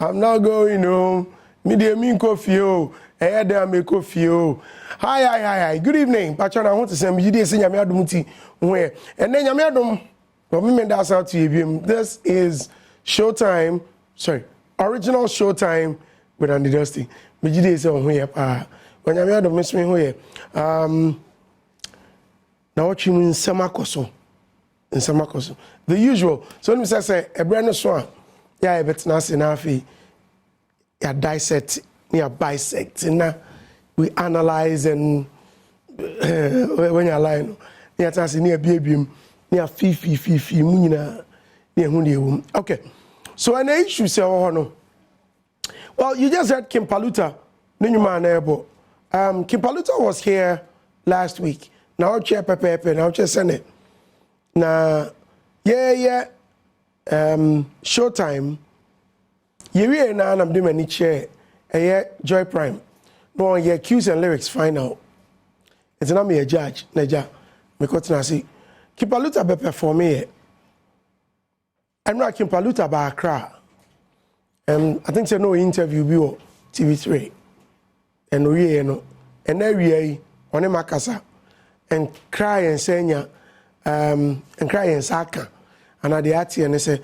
I'm not going home. Me dey mean coffee o. Eh dey make coffee o. Hi. Good evening. Pacho na want to say me dey say nyame adom ti where. And then nyame adom. But me that's out to you. This is Showtime. Sorry. Original Showtime with Andy Dosty. Me dey say on here pa. When nyame adom miss me here. Na what you mean samakoso. In samakoso. The usual. So let me say a brand new song. Yeah, I bet not enough. Yeah, dissect, yeah, bisect. Now we analyze and when you're lying, yeah, that's near baby, near fee, munina, near hundi. Okay, so an issue say, oh no. Well, you just heard Kim Paluta, new man able. Kim Paluta was here last week. Now chair Pepe, now just send it. Now, yeah. Showtime. You na I'm doing any chair. Joy Prime. No, your cues and lyrics final. It's not me a judge. Neja, me kotina si. Kimpaluta be perform here. I'm not Kimpaluta by Accra. I think say no interview be on TV3. And we no. And then we on makasa and cry and senya and cry and saka. And at the ati and they say,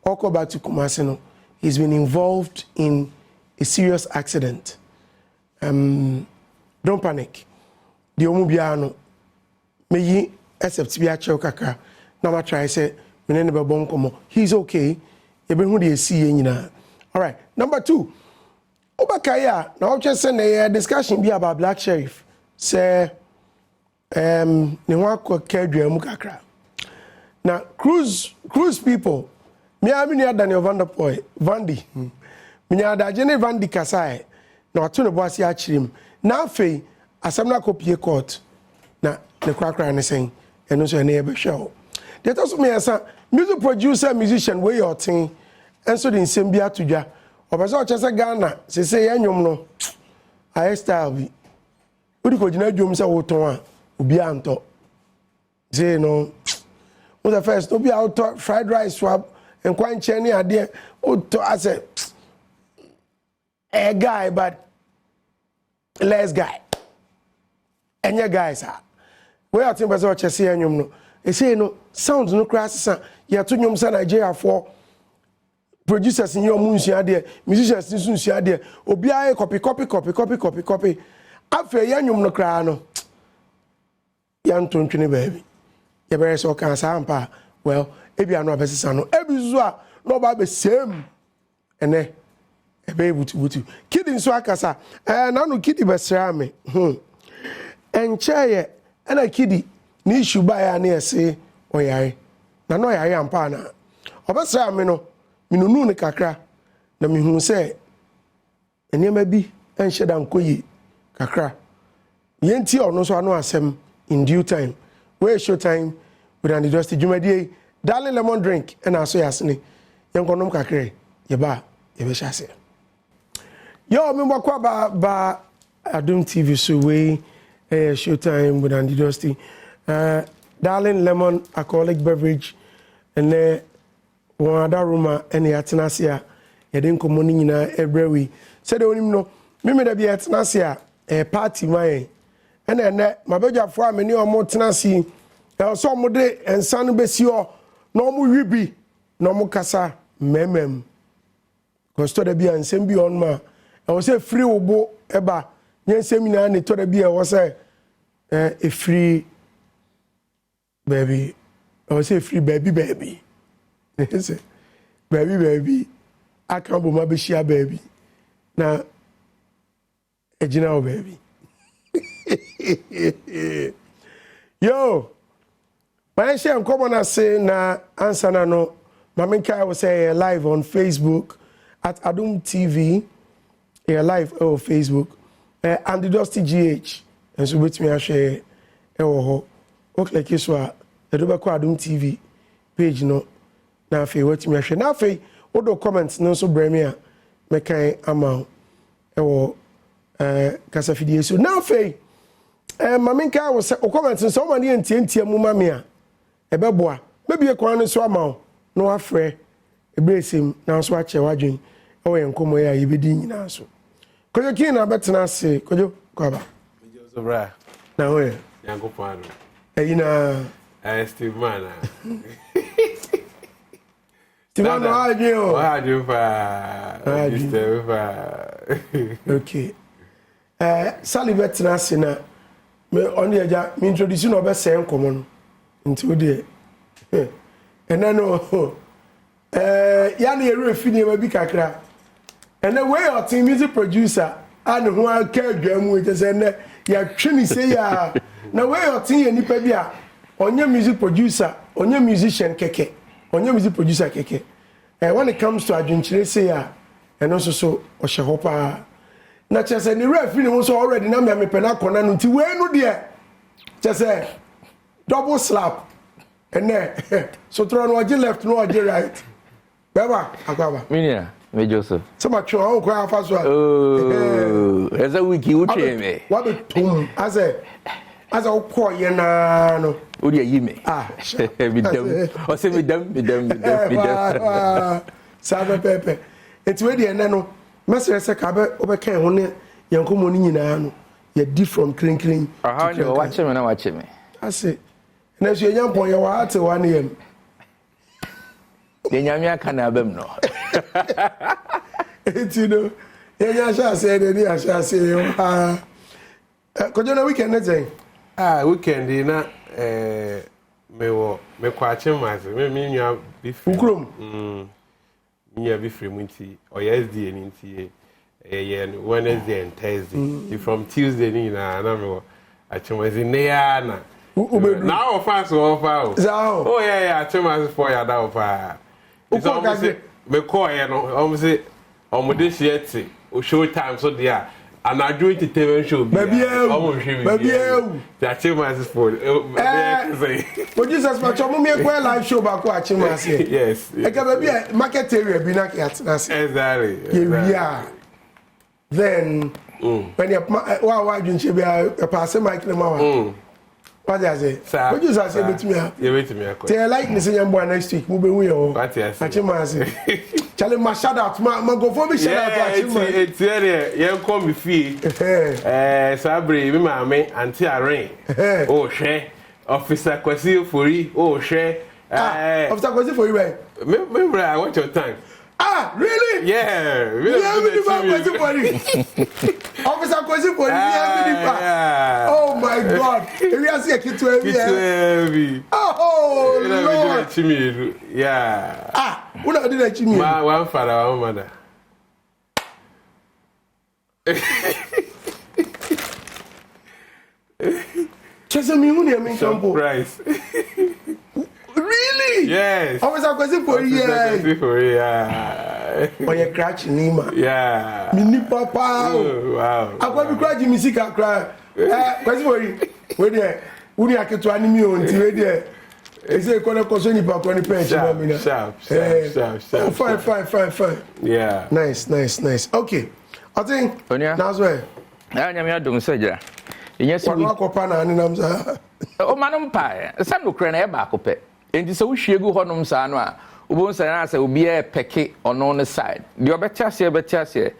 Oko back to Kumasi, he's been involved in a serious accident. Don't panic. The Omubiano, may ye accept be a chokaka. Nama try say, he's okay. All right. Number 2. Obakaya, now just send a discussion be about Black Sheriff. Say, Niwako Kedria Mukakra. Now, cruise people, me near Daniel Vandy. Me near Dajene Vandy Kasai. Now, to the boss yachim. Now, Fay, as I'm not copy court. Now, the cracker and saying, and also a neighbor show. That also me as a music producer, musician, way or thing, and so in Sembia to ja. Or as much as a Ghana, say, no, I style be. What do you call Jumsa Wotonwa? Ubianto. Say no. The first to be out fried rice swap and quite chenny idea. I said a guy, but less guy. And your guys are. We are think about what say no. They say no sounds no crass. You have to Nigeria for producers in your moons there, musicians in soon there. Obia copy. After yanyum no cry no. Yan tontwene baby. You better so can sampa. Well, if you are not no, every zua no baby same. And then a baby to kidding so akasa. And I no kiddie besrame. And chair and a kiddie ni issue by a near say, oh yeah. Na no ya am pana. Obesrame no, me no ne kakra. Na me hu say enema bi enhye dan koyi kakra. Yenti ono so ano asem in due time. Where Showtime with Andy Dosty Jumadi, darling lemon drink, and I say asni. Young Konom Kakre, Yaba, Yabashase. Yo, remember ba Adom TV so way Showtime with Andy Dosty. Darling lemon alcoholic beverage, and one other rumor and the Atanasia, Yadin Comunina, every said only no, Mimi be Atanasia, a party my. And then my beja for many or more tenancy. Some day and son besio, no more ribi, no more casa, memem. Because to the beer and send beyond ma. I was a free obo eba. Yen seminar and to the beer was a free baby. I was a free baby. Baby. I can't be my baby. Now, a general baby. Yo, when I share common as say na answer na no, Maminka will say live on Facebook at Adom TV. Live on Facebook. Andy Dosty GH. And so with me I share okay like this one. The Adom TV page no. Na fe what me share. Na fe odo comments no so bremia me kan amount. Kasa fidie so. Na fe Maminka was a comment in so many and mu mamia. Ebeboa. Maybe a crown so amount. No afraid. A brace him now swatch a waging. o yen komo ya yibedi nyina so kojo kin na betena se kojo kwaba so bra na ho ye yankopano na Steve man Steve no ajo okay Sally betena se na me oni eja me introduce no be se nkomo no nti o de enano ya na ere fini ma bi kakra ene we your team music producer and who are kedwamu je say ne ya twini say ya na we your team nipa bi a onye music producer onye musician keke onye music producer keke when it comes to adwinchire say ya eno so o hye hopa na che say ni referee ni so already na me pena kona no nti we no de che say double slap ene so throw no oje left no oje right baba akwaba minia me Joseph sama twa on kwa afa so eza wiki uche me wa be tum ase ukọ ye na no odi ayi me bidam o se bidam sabe pepe enti we de ene no mesere se ka be obeka ho ne yankomo ni nyina no ye different clean aha ni wache me ase na so yampon ye wa ate wa ne yam de nyame aka na abam no enti no ye nya sha se de ni asha se yo kojo na weekend na ten weekend na me kwache maze me nwa bi ukrom nya bi free munti o yesterday ni nti Wednesday and Thursday from Tuesday ni na me achemaze ne ya na now fast over oh yeah achemaze for ya da over me call ya no almost almost yet o Showtym so there and I do entertainment show baby achemaze for but Jesus ma chomo me kwa live show ba ko achemaze yes e ka baby market area bi na ya exactly yeah then when you wa dwunche bi a pass mic na ma what does it say what you say betimi akọ tell like me say yambo next week mu be hu yo achemaze chale ma shout out ma go for me shout out achemaze it's here yen come fie sabre mi ma me anti aren oh hwe officer Kwasi Ofori oh hwe officer Kwasi Ofori right me bra watch your time really yeah officer Kwasi Ofori oh my god we are see kitu heavy oh Lord yeah una did that chimi ma one father one mother chese mi hu ne mi kampo price really yes officer Kwasi Ofori oye crash nima mi ni papa wow akwa bi crash mi sika cry Kwasi Ofori we there uni aketu animi o nti we there ese ko na koso ni pa ko ni pench ba mi na sharp fine yeah nice okay I think that's where nyame adom sajira inyesi we ko pa na ani nam sa o manom pa sa no kre na e ba ko pe enti se wo hwiegu honom sa no a obo nsa na se obi e peke ono ne side de obetiase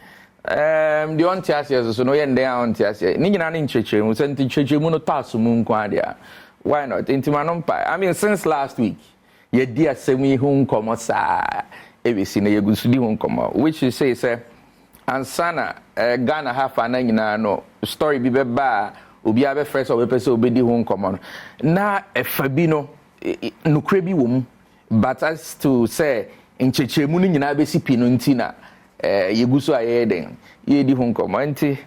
de on tiase so no ye ndem on tiase ni nyina ne nchechemu se nti chechemu no taso mu nkwa dia why not enti manom pa I mean since last week ye dia asemi hu nkomo sa ebesi na yegusudi hu nkomo which is say ansana Ghana hafa na nyina no story bi beba obi abe fresh or be person obedi hu nkomo na efa bi no nukre bi wo mu but as to say nchechemu ni nyina be sipi no ntina yeguso ayeden ye di hu nkomo nti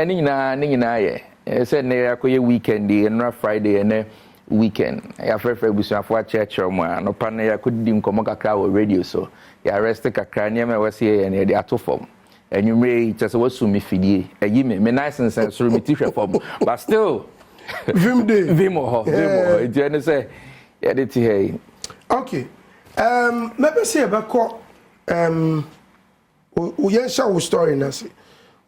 ni nyina ye say na yakoye weekend na Friday na weekend ya frefre busuafo a church mo no pa na yakodi nkomo kakra wo radio so ya rest kakra ne ma wase ye na de atofom enwumre just wasu mi fidie ayi me nice and sense so mi tihwe form but still vim ho it you say yeah it hey okay maybe say about we yen share our story na say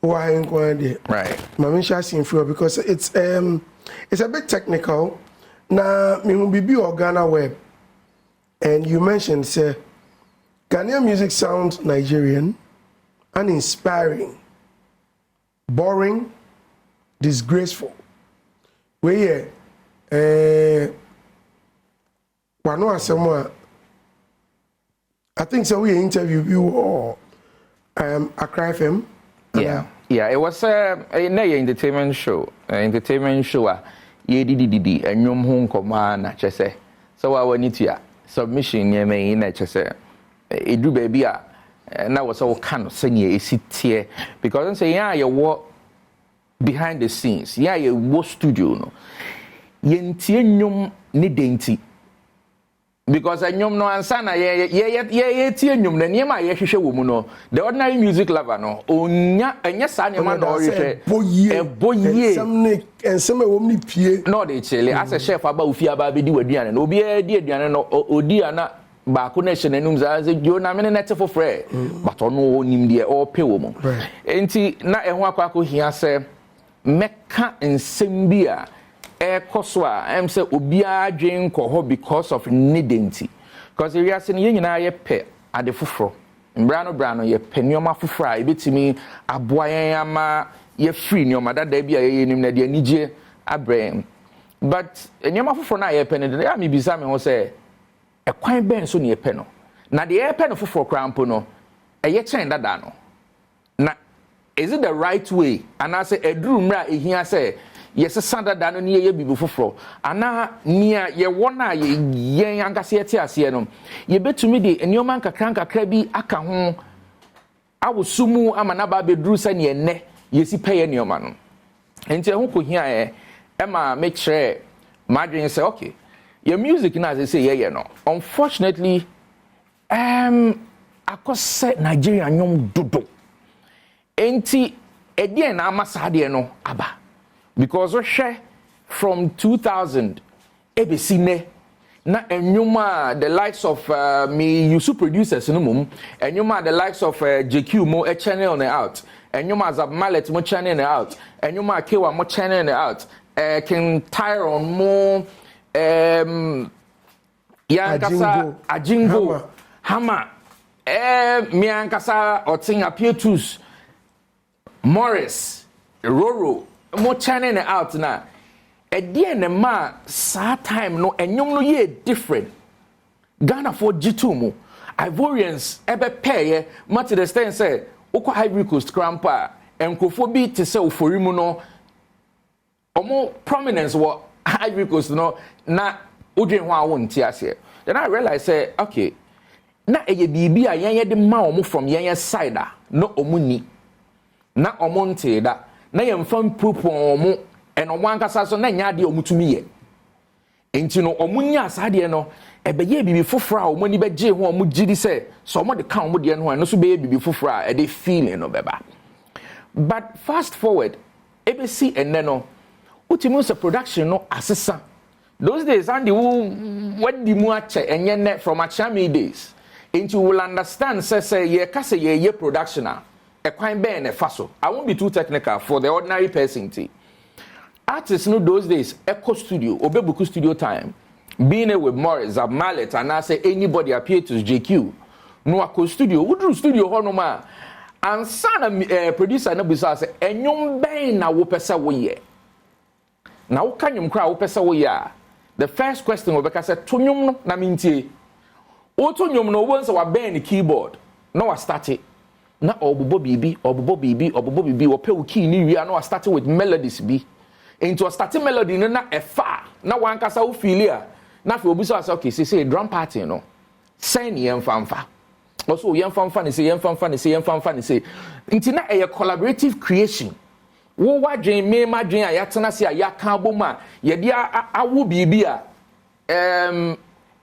why enko dey right mama share sin for because it's a bit technical na me hu bibi Ghana web and you mentioned say Ghanaian music sounds Nigerian uninspiring, boring, disgraceful. We one asemo I think so we interview you or Accra FM. Yeah, it was a entertainment show. Ye didi enyom ho nkoma na chese. So wa wani tia submission ye me na chese. Edu baby a na was all kind of senior esitie because say yeah you work behind the scenes. Yeah you work studio no. Ye ntie nyom ni denti. Because enyom no ansa na ye tie nyom na niema ye hwehwe wo mu no the ordinary music lover no onya enya sa niema na ohwehwe boye enseme wo mni pie no de chele as a chef aba ofi aba be di waduane no obi di aduane no odi ana ba ko na hye nanum za ze jo na me ne net for free but ono onim de o pe wo mu enti na eho akwa hia se meka ensem bi a ekoswa em say obia dwen ko because of needinty because we are saying nyina ye pe ade foforo brano ye pe nioma foforo a ebetimi aboa yen ama ye free nioma dada bia ye nim na de anije abrem but nioma foforo na ye pe ne de ya me bisa me ho say ekwan ben so ne ye pe no na de ye pe no foforo krampo no eye chen dada no na is it the right way and I say eduru mra ehia say yes sanda no ne ye bibi foforo ana nia ye wona ye yen ankase ye te ase no ye betumi de enioma nkakra bi aka ho awosumu ama na ba beduru sa ne enne yesi peye enioma no enti ehun ko hia ma make sure madrin say okay your music na say ye no unfortunately akose Nigeria nyom dodo enti edie na amasade no aba because we share from 2000 ebesine na enyuma the likes of me used producers no mum enyuma the likes of JQ mo channel ne out enyuma Zab Mallet mo channel ne out enyuma Kewa mo channel ne out King Tyron mo yankasa Ajingo Hama miankasa Otin Apietus Morris Roro mo channel out na edie ne ma sa time no enyom no ye different Ghana for G2 mo Ivorians ebe paye ma to the extent say ukwa Ivory Coast crampa enkofo bi te say ofori mu no omo prominence wo Ivory Coast no na odwen ho awo nti ase then I realize say okay na eye bibi a yen ye de ma omo from yen side a no omo ni na omo nte da na yemfam propon mo eno wankasa so na nya de omutumi ye enti no omunya asade no ebeye bibi fofora o mani beje ho omu gidi se so mo de kan omu de no so beye bibi fofora e de feeling no beba but fast forward ebesi enne no utimi se production no asesa those days Andy what di mu ache enye ne from Achami days enti you will understand say ye kase ye production a ekwan ben e faso I won't be too technical for the ordinary person tea artists no those days echo studio obebuku studio time being with Morris Zab Mallet and I say anybody appear to JQ no akọ studio udru studio ho no ma ansa na producer na bisa say enyom ben na wo pese wo ye na wo kanyum kra wo pese wo ye a the first question we be say tonyum no na mintie o tonyum no won say wa ben the keyboard no wa start it na obobo bibi wo pe wo key ni wi na wa start with melodies bi into a starting melody na efa na wankasa wo feel a na fe obi so asa okay say drum party no send yem fanfa also yem fanfa ni say nti na a collaborative creation wo wadwen me madwen a yatena se a yaka boma ye dia awo bibi a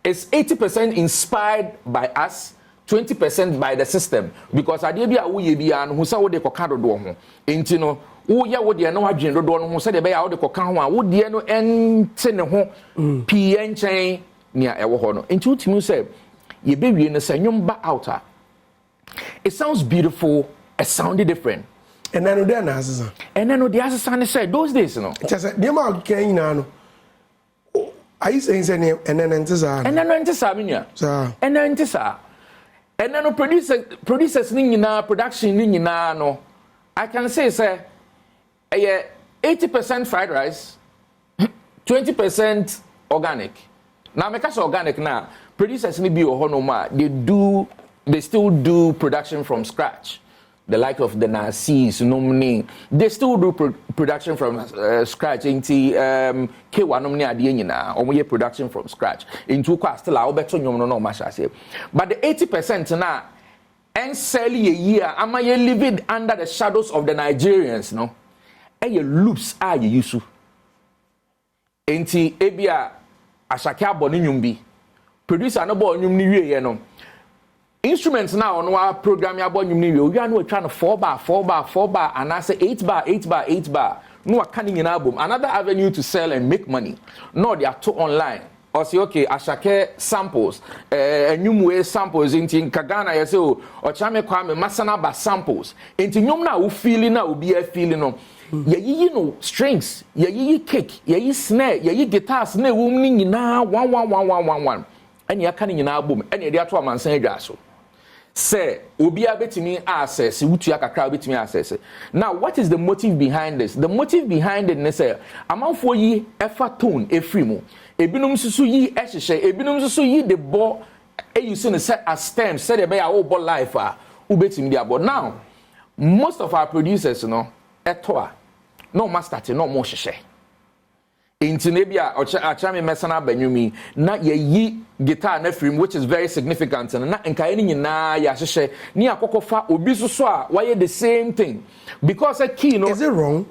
is 80% inspired by us 20% by the system because ade bi a wo ye bia no hu sa wo de koka dodo ho enti no wo ya wo de no wadwen dodo no ho se de be ya wo de koka ho a wo de no ente ne ho pie enchen nia ewo ho no enti utimi say ye be wie no say nyom ba out a it sounds beautiful it sounded different and then there na asesa and then the asesa ne say those days no just dey ma kan na no I say and then ntisa me nia so and then ntisa And then producers ni nyina production ni nyina no I can say 80% fried rice 20% organic. Now make us organic now. Producers ni bi ohonoma they still do production from scratch. The like of the Nazis, they still do production from scratch. Into K1 nomni adi nyina, omo production from scratch. Into kwa still a obeto nyom no masha say. But the 80% na and sell a year, ama ye living under the shadows of the Nigerians, no? And ye loops are ye use. Enti ebia ashaka boni nyumbi. Producer no bo nyum ni wie ye no. Instruments now on our program ya boy you are no trying to 4 bar and I say 8 bar no canning in album another avenue to sell and make money no they are too online or say okay ashake samples new way samples into Kagana you say or chame kwame masana ba samples into nyum na wo feeling na obi a feeling no ye know strings ye kick ye snare ye guitars na wo ni nyina 1 and you canning in album and you are to amansan adwaso. Say, Ubia betimi access, Utia kakra betimi access. Now, what is the motive behind this? The motive behind it, say, amount for ye effort tone, a free Ebinum susu ye eshe, ebinum susu ye the ball, you seen set as stem, said a bear ball life, ubetimi dia ball. Now, most of our producers, etoa, no master, no more sheshe. Into nebia achami mesana benyumi na ye guitar na film which is very significant and na enka eni nyina ya hwehwe ni akokofa obi so a why the same thing because a key no is it wrong?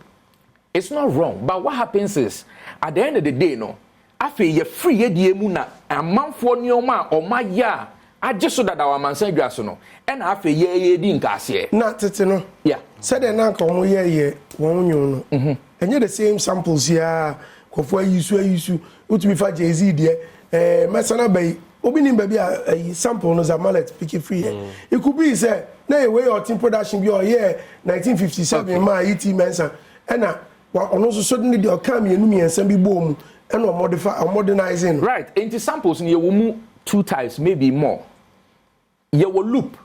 It's not wrong, but what happens is at the end of the day no afi ye free ye die mu na amanfo nioma o ma ya age so that our mansan dwaso no e na afi ye di nkase na tete no yeah said na nka mo ye won nyu no enye the same samples ya kofo ayisu utumi fa Jay-Z de mesana bay obi nim ba bi sample no za mallet pick free it could be say na e way your team production bi o yeah 1957 ma ET mensa na ono so ni de o kam yenu miensa bi bom and o modify or modernizing right into samples ni ye wo mu 2 types maybe more ye wo loop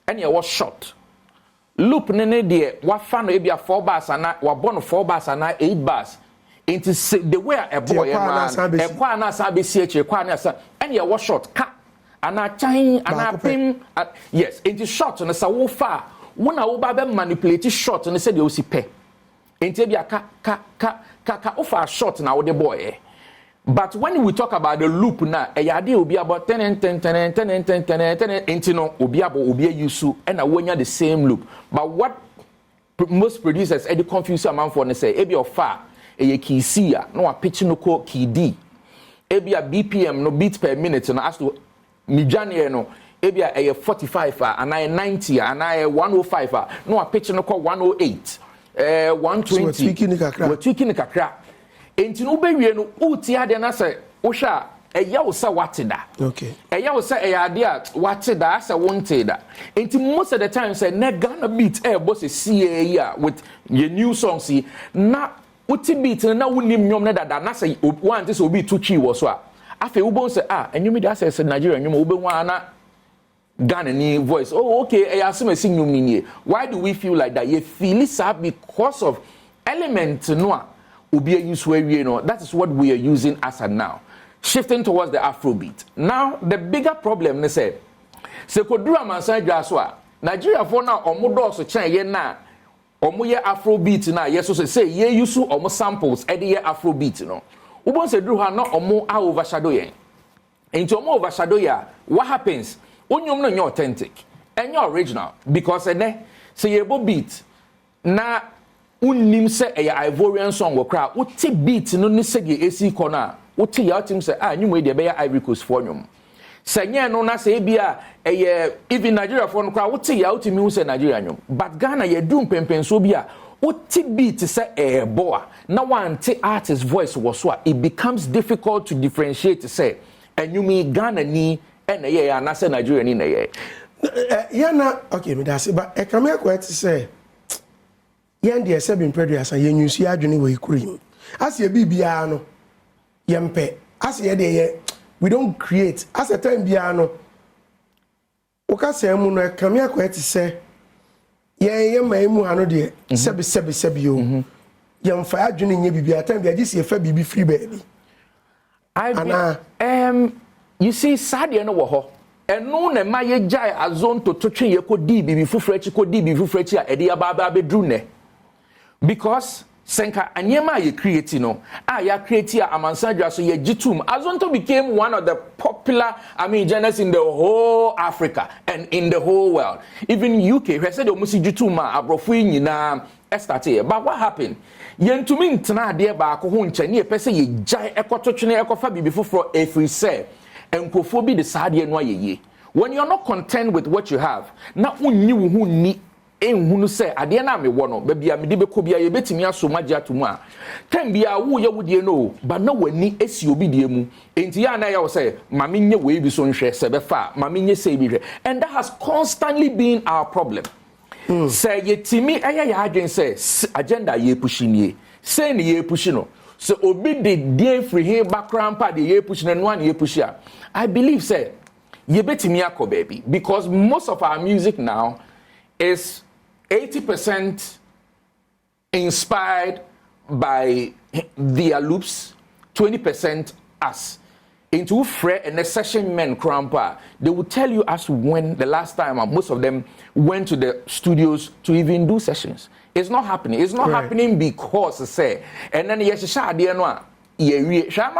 and ye wo short loop ne de wa fa no e bia 4 bars ana wa born 4 bars ana 8 bars into the way a boy and a kwana sabe CH kwana sa and ya was short ka ana chan ana pim yes into short na sa wo fa wona wo ba be manipulate short na say de o si pe into bia ka wo fa short na wo de boy but when we talk about the loop na e ya de obi about 10 into no obi abo obi use and na wonya the same loop but what most producers e dey confuse am for na say e be of fa eye key C no a pitch no ko key D ebia BPM no beat per minute no as to mijane no ebia eye 45 and I 90 and I 105 no a pitch no ko 108 120 we tweaking kakra enti no be wie no uti ade na say wo hwa eya wo say wateda okay eya wo say eya ade a wateda say wonte da enti most of the time say na Ghana beat boss see with your new songs na uti beat na wunim nyom na dada na say one this obi to chi wo so a afi wo bon say enyumi da say Nigeria nyom wo be wan na Ghana ni voice okay e asem sing nyom ni why do we feel like that you feel it because of element no a obi use we no that is what we are using as of now shifting towards the Afrobeat now the bigger problem ne say kodura mansan dwa so a Nigeria for na omodo so chen ye na omo ye Afrobeat na yes so say ye use omo samples e de ye Afrobeat no ubon se dru ha na omo a overshadow yen enti omo overshadow ya what happens onyom no nye authentic and your original because say ye bo beat na unnim say e Ivorian song wo kra wo ti beat no ni say ye esi kona wo ti ya tim say nyum e de be ya Ivory Coast for nyum senye no na say bia even Nigeria for no kra wo ti ya wo ti mi say Nigeria nyum but Ghana ye do mpempenso bia wo ti beat say boa na one ti artist voice wo so it becomes difficult to differentiate say enyumi Ghana ni and yeah na say Nigeria ni na yeah na okay me that's but e come here to say yen dey say bin produce yen use adwene we kurim as ye bibia no yempe as ye dey we don't create as a time bia no okasa mu no kame akwati se ye mai mu hano de sebi yo ye mfa adwene nye bibia tan bia gisi ye fa bibi free baby you see sadie no wo ho eno na ma ye jai azonto to twe ye ko di bibi fufrechi ko di bibi fufrechi a ede ya ba bedru ne because senka anyema ye create no ya create a amansadwa so ye gitum azonto became one of the popular genres in the whole Africa and in the whole world. Even UK he said o musi gitum abrofu nyina start here. But what happened? Yentumi ntena de ba ko ho nche ne ye pese ye jai ekototwene ekofa bibi fufro every say enkofo bi de saade no ayeye. When you're not content with what you have, na unyi wo hu ni enhunu se ade na me wo no ba bia me de be ko bia ye betimi aso magye atomu a kan bia wo ye wodie no ba na wani esi obi die mu enti ya na ya wo se ma me nye we bi so nhwe se be fa ma me nye se bi hwe, and that has constantly been our problem. Say yetimi aya ya adwen se agenda ye pushi nie se ne ye pushi no so obi de die free here background pa de ye pushi na no an ye pushi a I believe say ye betimi akọ baby, because most of our music now is 80% inspired by their loops, 20% us. Into Fred and the session men crampa, they will tell you as when the last time most of them went to the studios to even do sessions. It's not happening. It's not happening because say, and then yes, shama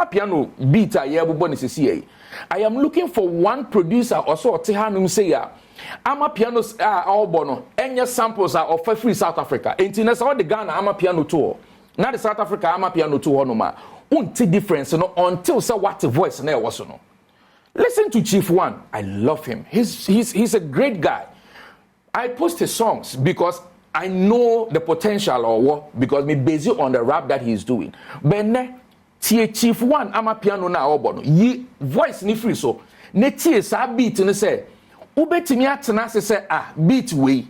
piano beat I am looking for one producer also Tehanum say ama pianos all bono enya samples are of free South Africa. Intiness all the Ghana ama piano tour. Now the South Africa ama piano tour no ma. Unti difference no until say what the voice na was no. Listen to Chief One. I love him. He's a great guy. I post his songs because I know the potential or what, because me based on the rap that he's doing. But ne tie Chief One ama piano na all bono. Ye voice ni free so. Ne tie sa beat ni say ubetimi atena say beat way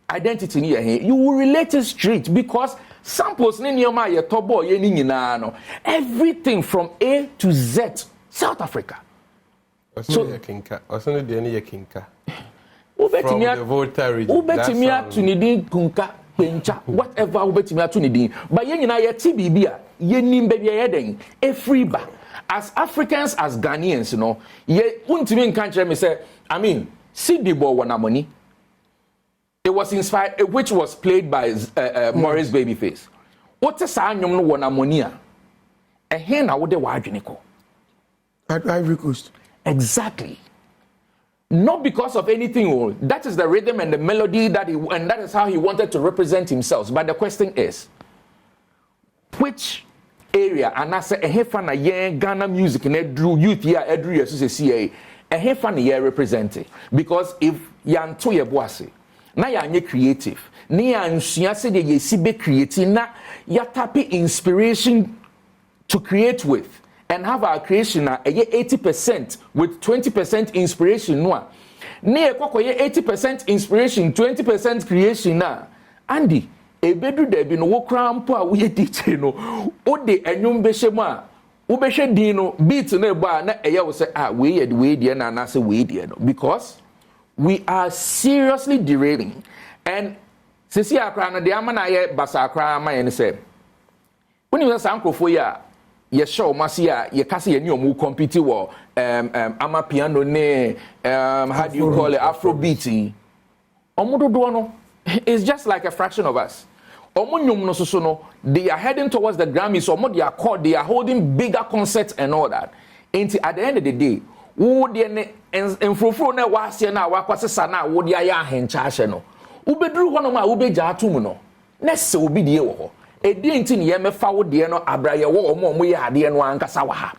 identity ni here. You will relate it straight because samples ni nioma ye tobo ye ni nyina no. Everything from A to Z South Africa. So ye kinka. Osone de ni ye kinka. Ubetimi from the Volta region. Ubetimi atunidi kunka pencha whatever ubetimi atunidi. But ye nyina ye ti bibia ye nim baby ye den e free ba. As Africans, as Ghanaians, you know, ye untimi nkanche me say CD Bo Wanamoni. It was inspired, which was played by Morris Babyface. What is our name? Wanamonia. A hen I would the Wajinico. At Ivory Coast. Exactly. Not because of anything. That is the rhythm and the melody and that is how he wanted to represent himself. But the question is, which area? And I say, a young Ghana music and drew youth here, Edru CA. A hefan ye represented because if yanto ye boase na ya nye creative ni ya nsua se de ye sibe creative na ya tapping inspiration to create with and have our creation na 80% with 20% inspiration no ni e kokoye 80% inspiration 20% creation na Andy ebedu de bi no wo krampo a wo ye DJ no o de enwum behye a ubeshe dino beat na eba na eya wo say we dey na say we dey no, because we are seriously derailing. And sisi akra no de ama na ye basa akra ama ye ne say when you say ankrofo ya ye show masi ya ye kase ye ni omu compete wo ama piano ne how do you call it afrobeat omudodo no is just like a fraction of us. They are heading towards the Grammys, or they are called, they are holding bigger concerts and all that. And at the end of the day, who the enfrofro na wase na wakwasesa na wo dia ya henchache no. Ubedru hono ma ubeja atum no. Na se obi die wo ho. E die nti ne ye mefa wo de no abraye wo omo ye ade no ankasa wa ha.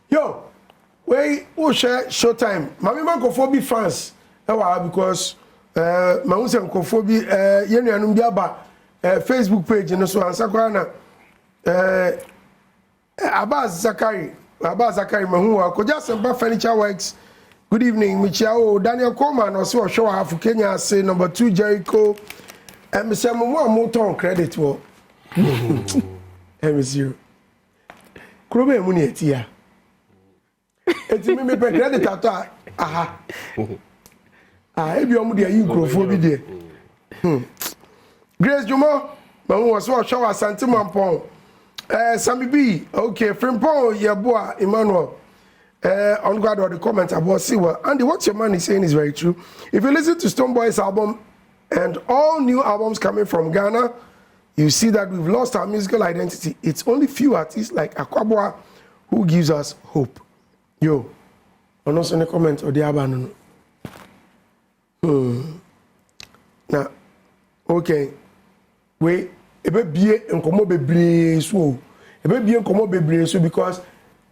Yo, we share Showtime. Mami Mankofo fans. Because Mausa Nkofo bi yenuanum bi aba Facebook page no so ansa kwa na Abbas Zakari mahu akoja Semba Furniture Works. Good evening Michiao Daniel Coleman also show half Kenya say number 2 Jericho and Mr. Momo ton credit wo M0 Krobe mu ne etia eti me credit ata aha Ebi omu de yi nkrofo bi de. Grace Jumo, mamu was so show Asante Mampong. Sami B, okay, Frimpong Yeboa Emmanuel. On God or the comment about see what Andy, what your man is saying is very true. If you listen to Stone Boy's album and all new albums coming from Ghana, you see that we've lost our musical identity. It's only few artists like Akwabwa who gives us hope. Yo, on also in the comment or the album. Now, okay. Wait, ebe bie nkomo bebre so. Ebe bie nkomo bebre so because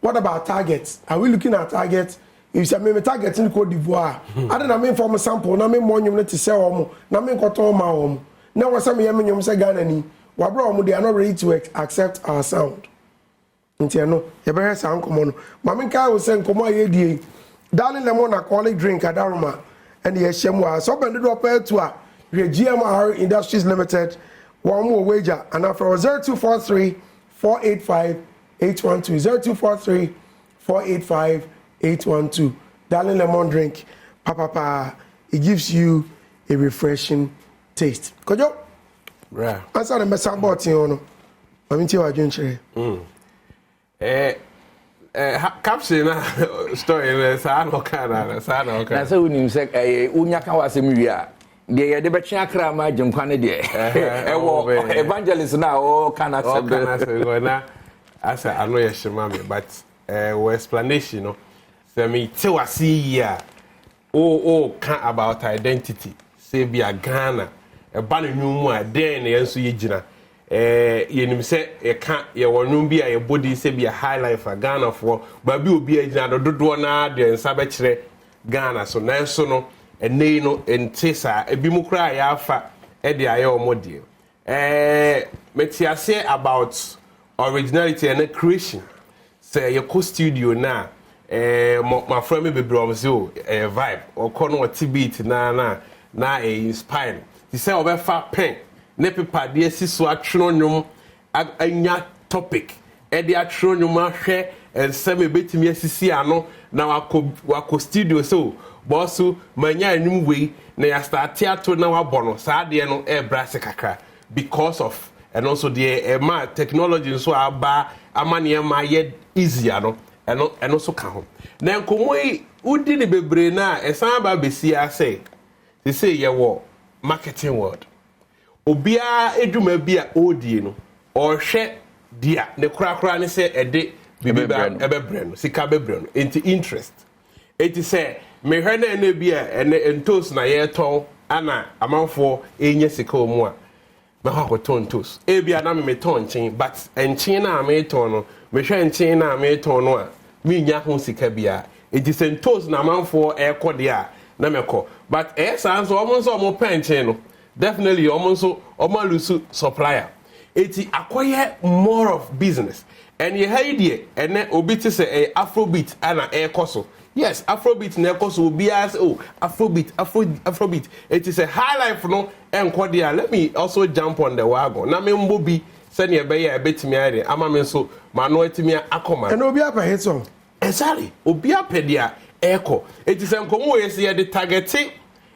what about targets? Are we looking at targets? If you say me target in Cote d'Ivoire, I don't know from a sample, na me mo nyum to sell omo, na me nkoto ma omo. Na wa say me yam nyum say Ghana ni, wa bro omo they are not ready to accept our sound. Nti no, ye be hear sound nkomo no. Ma me kai wo say nkomo ye die. Darling lemon alcoholic drink adaroma and ye shemwa. So bend do up to a GMR Industries Limited. One more wager and after 0243 485 812 0243 485 812. Darling lemon drink, papa, it gives you a refreshing taste. Kojo? Right. Answer the message about you. I'm into your drink. Caption story. Sana okana. Na say we nim say unyaka wasem wi de be twa kra ma agyenkwa ne de ewo evangelist na o kana se na asa ano ye shema me but we explanation no say me te wasi ya can about identity say be a Ghana e ba no nwumu a den na yenso ye gina yenim say e ka ye wonum bi a ye body say be a high life a Ghana for ba bi obi agina dodo na de nsa be kire Ghana so na enso no ene no entisa ebi mu kra ya afa e de aye omodie metiase about originality and creation say your co studio na my friend me bebre o say vibe or kono what beat na inspire he say obefa pen ne paper de asiso atwono nwom anya topic e de atwono nwom ahwe ensem betimi asisi ano na wako studio so bossu manya anum we na ya start theater na wabono saa de no e brase kakra because of and also the technology so aba amane ma ye easier no and also ka ho na nkomoi udi ne bebre na esan ba besia say they say ye wo marketing world obia edwuma bia odie no or hwe dia ne kura ne say ede bibiba ebebre no sika bebre no into interest it say me hwe na bia ene entos na ye ton ana amanfo enye sika omu a me ha ton tos e bia na me ton chen but enchen na me ton no me hwe enchen na me ton no a me nya ho sika bia it is entos na amanfo e kode a na me ko but sanso omo penchen no definitely omo lusu supplier eti akoye more of business and ye haidie ene obi ti say afrobeat ana e koso yes afrobeat na e koso obi as afrobeat it is a high life no enko dia let me also jump on the wagon na me mbo bi se ne be ya betimi ade ama me so ma no etimi akoma and obi apa hit song exactly obi apa dia eko it is enkomo we say the targeting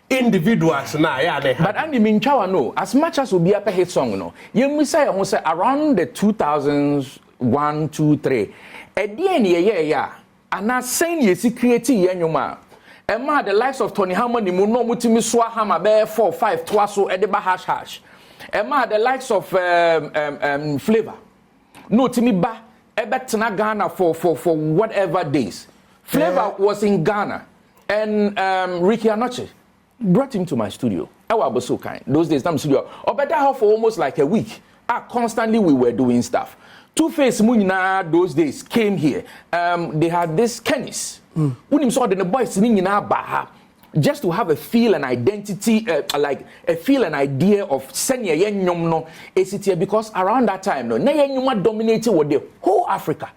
individuals na ya ne but Andy Minchawa no as much as obi apa hit song no you say around the 2000s 1 2 3 edie ne ye ana sen ye security ye nwuma ema the likes of Tony Harmony mu no mutimi so ahama be 4 5 twaso e de ba hash ema the likes of Flavor no timi ba e betena Ghana for whatever days Flavor was in Ghana and Ricky Anoche brought him to my studio I was so kind those days time studio obeda for almost like a week constantly we were doing stuff Two-Face Munina those days came here. They had this Kennis. When saw the boys just to have a feel and identity, like a feel and idea of senior yenyom no ACT because around that time no yenyoma dominated with the whole Africa.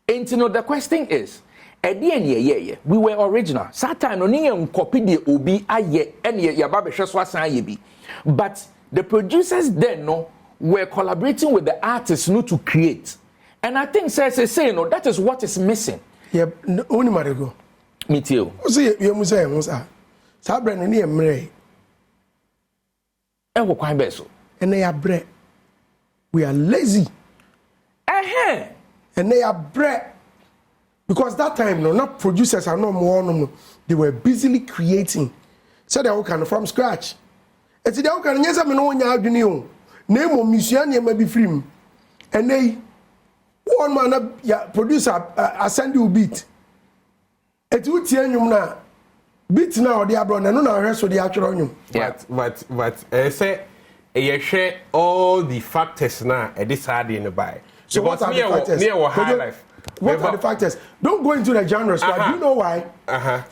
And you know the question is, we were original. That time no niye copy the obi aye any yababe sheswa yebi. But the producers then no were collaborating with the artists to create. And I think say no, that is what is missing. Yeah, only Marigo. Me too. See, you must say, Sabre no ni emre. E wo kwan be so. Ene ya bre. We are lazy. Ene ya bre. Because that time no not producers are no more no. They were busily creating. So they all can from scratch. Eti they all can nyesa me no nya adwene o. Na emo musua ne ma bi film. Ene one man ya producer send you beat. Eti uti enwum na beat na odi abro na no na hwe the actual enwum. But say you share all the factors now at this hard in the buy. So what are the factors? High life. What are the factors? Don't go into the genres. Right? Do you know why?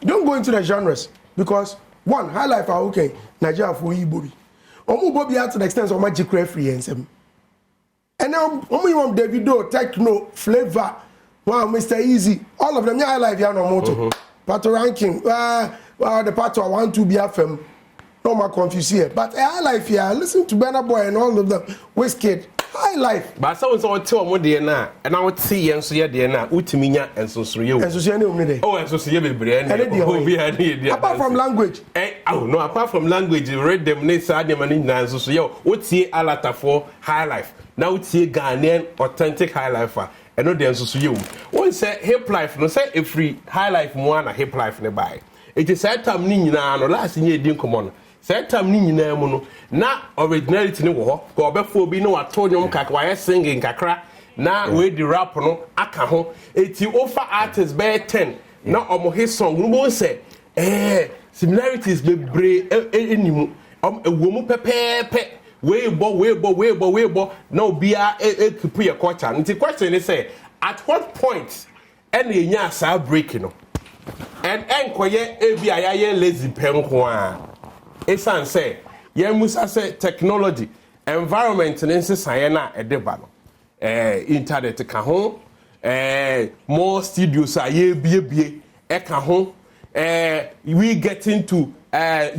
Don't go into the genres because one, high life are okay. Nigeria for Igbo. Omu Bobby to the extent of magic reference. And now you want Davido, Techno, Flavor, wow, Mr. Easy, all of them. Yeah, high life, yeah, no motor. Pato ranking, the Pato I want to be FM. No more confused here. But high life, yeah, listen to Burna Boy and all of them. Wizkid, high life. But someone's all tell me DNA, and I would see and so yeah, DNA, Utiminya and so you. And so see any oh, and so see you, apart from language. Oh no, apart from language, you read them, they said them and so yo, what's here alata for high life. Now it's here Ghanaian authentic high life. And no dance so you. One say hip life, no say a free high life one a hip life nearby. It is that time Nina no last year didn't come on. That time Nina mono, not originality no war, go back for be no atonium kakwa singing kakra. Now we the rap no akaho. It you offer artists by 10. Now omo his song no one say similarities be brave anymu. A woman pepe. Weibo. No, be a keep your culture. And the question is, at what point any nyas are breaking? And enquire ABI lazy penqua. It's say, ye must say technology, environment, and science at the battle. Internet kahon, more studios are ye be kahon. We get into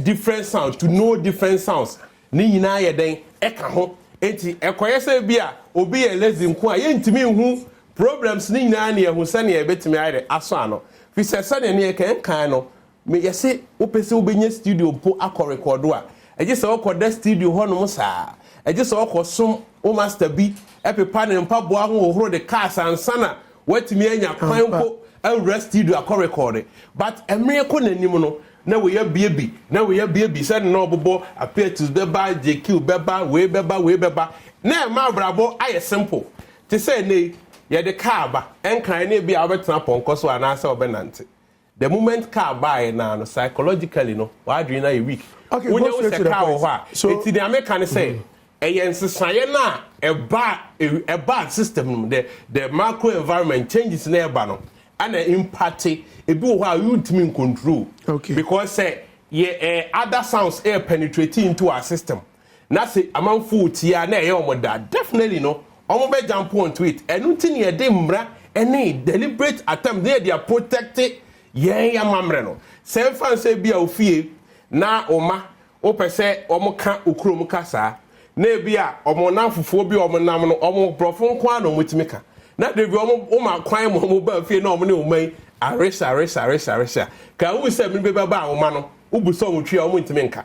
different sounds, to know different sounds. Ni nyina ye den eka ho enti ekoyese bia obi ye lazy nko a ye ntimi hu problems ni nyina na ye hu sane ye betimi ayre aso ano fi sane ne ye kan no me yese opese obenye studio po akọ record a eje se okọ studio ho no sa eje se okọ som o master bi epepa ne mpa bo aho ohoro de cars ansana watimi anya kwan po awura studio akọ record but emre ko nanim no na we ya baby said no bobo appear to beba JQ beba we beba na ma brabo aye simple to say ne ye the car ba enkan na bi abetena ponko so anasa obenante the moment car buy na no psychologically no wa adwin na ye weak when you say car ho a it the american say ensesaye na a bad system the macro environment changes na eba no and impact it be how you ultimate control. Okay. Because say other sounds penetrating into our system. Now say among food here na that definitely no. Omo be jump onto it. And nothing ye de mbra any deliberate attempt they are protected ye ya mamre no. Say fan say bia ofie na oma o pese omo ka okrom kasa na bia omo na fufuo bi omo nam no omo brofo nko ano mutimika. Na de bi omo ma kwan mo ba fie na omo ne omai aresa ka wo se me be ba awoma no ubu so wotwe omo ntime nka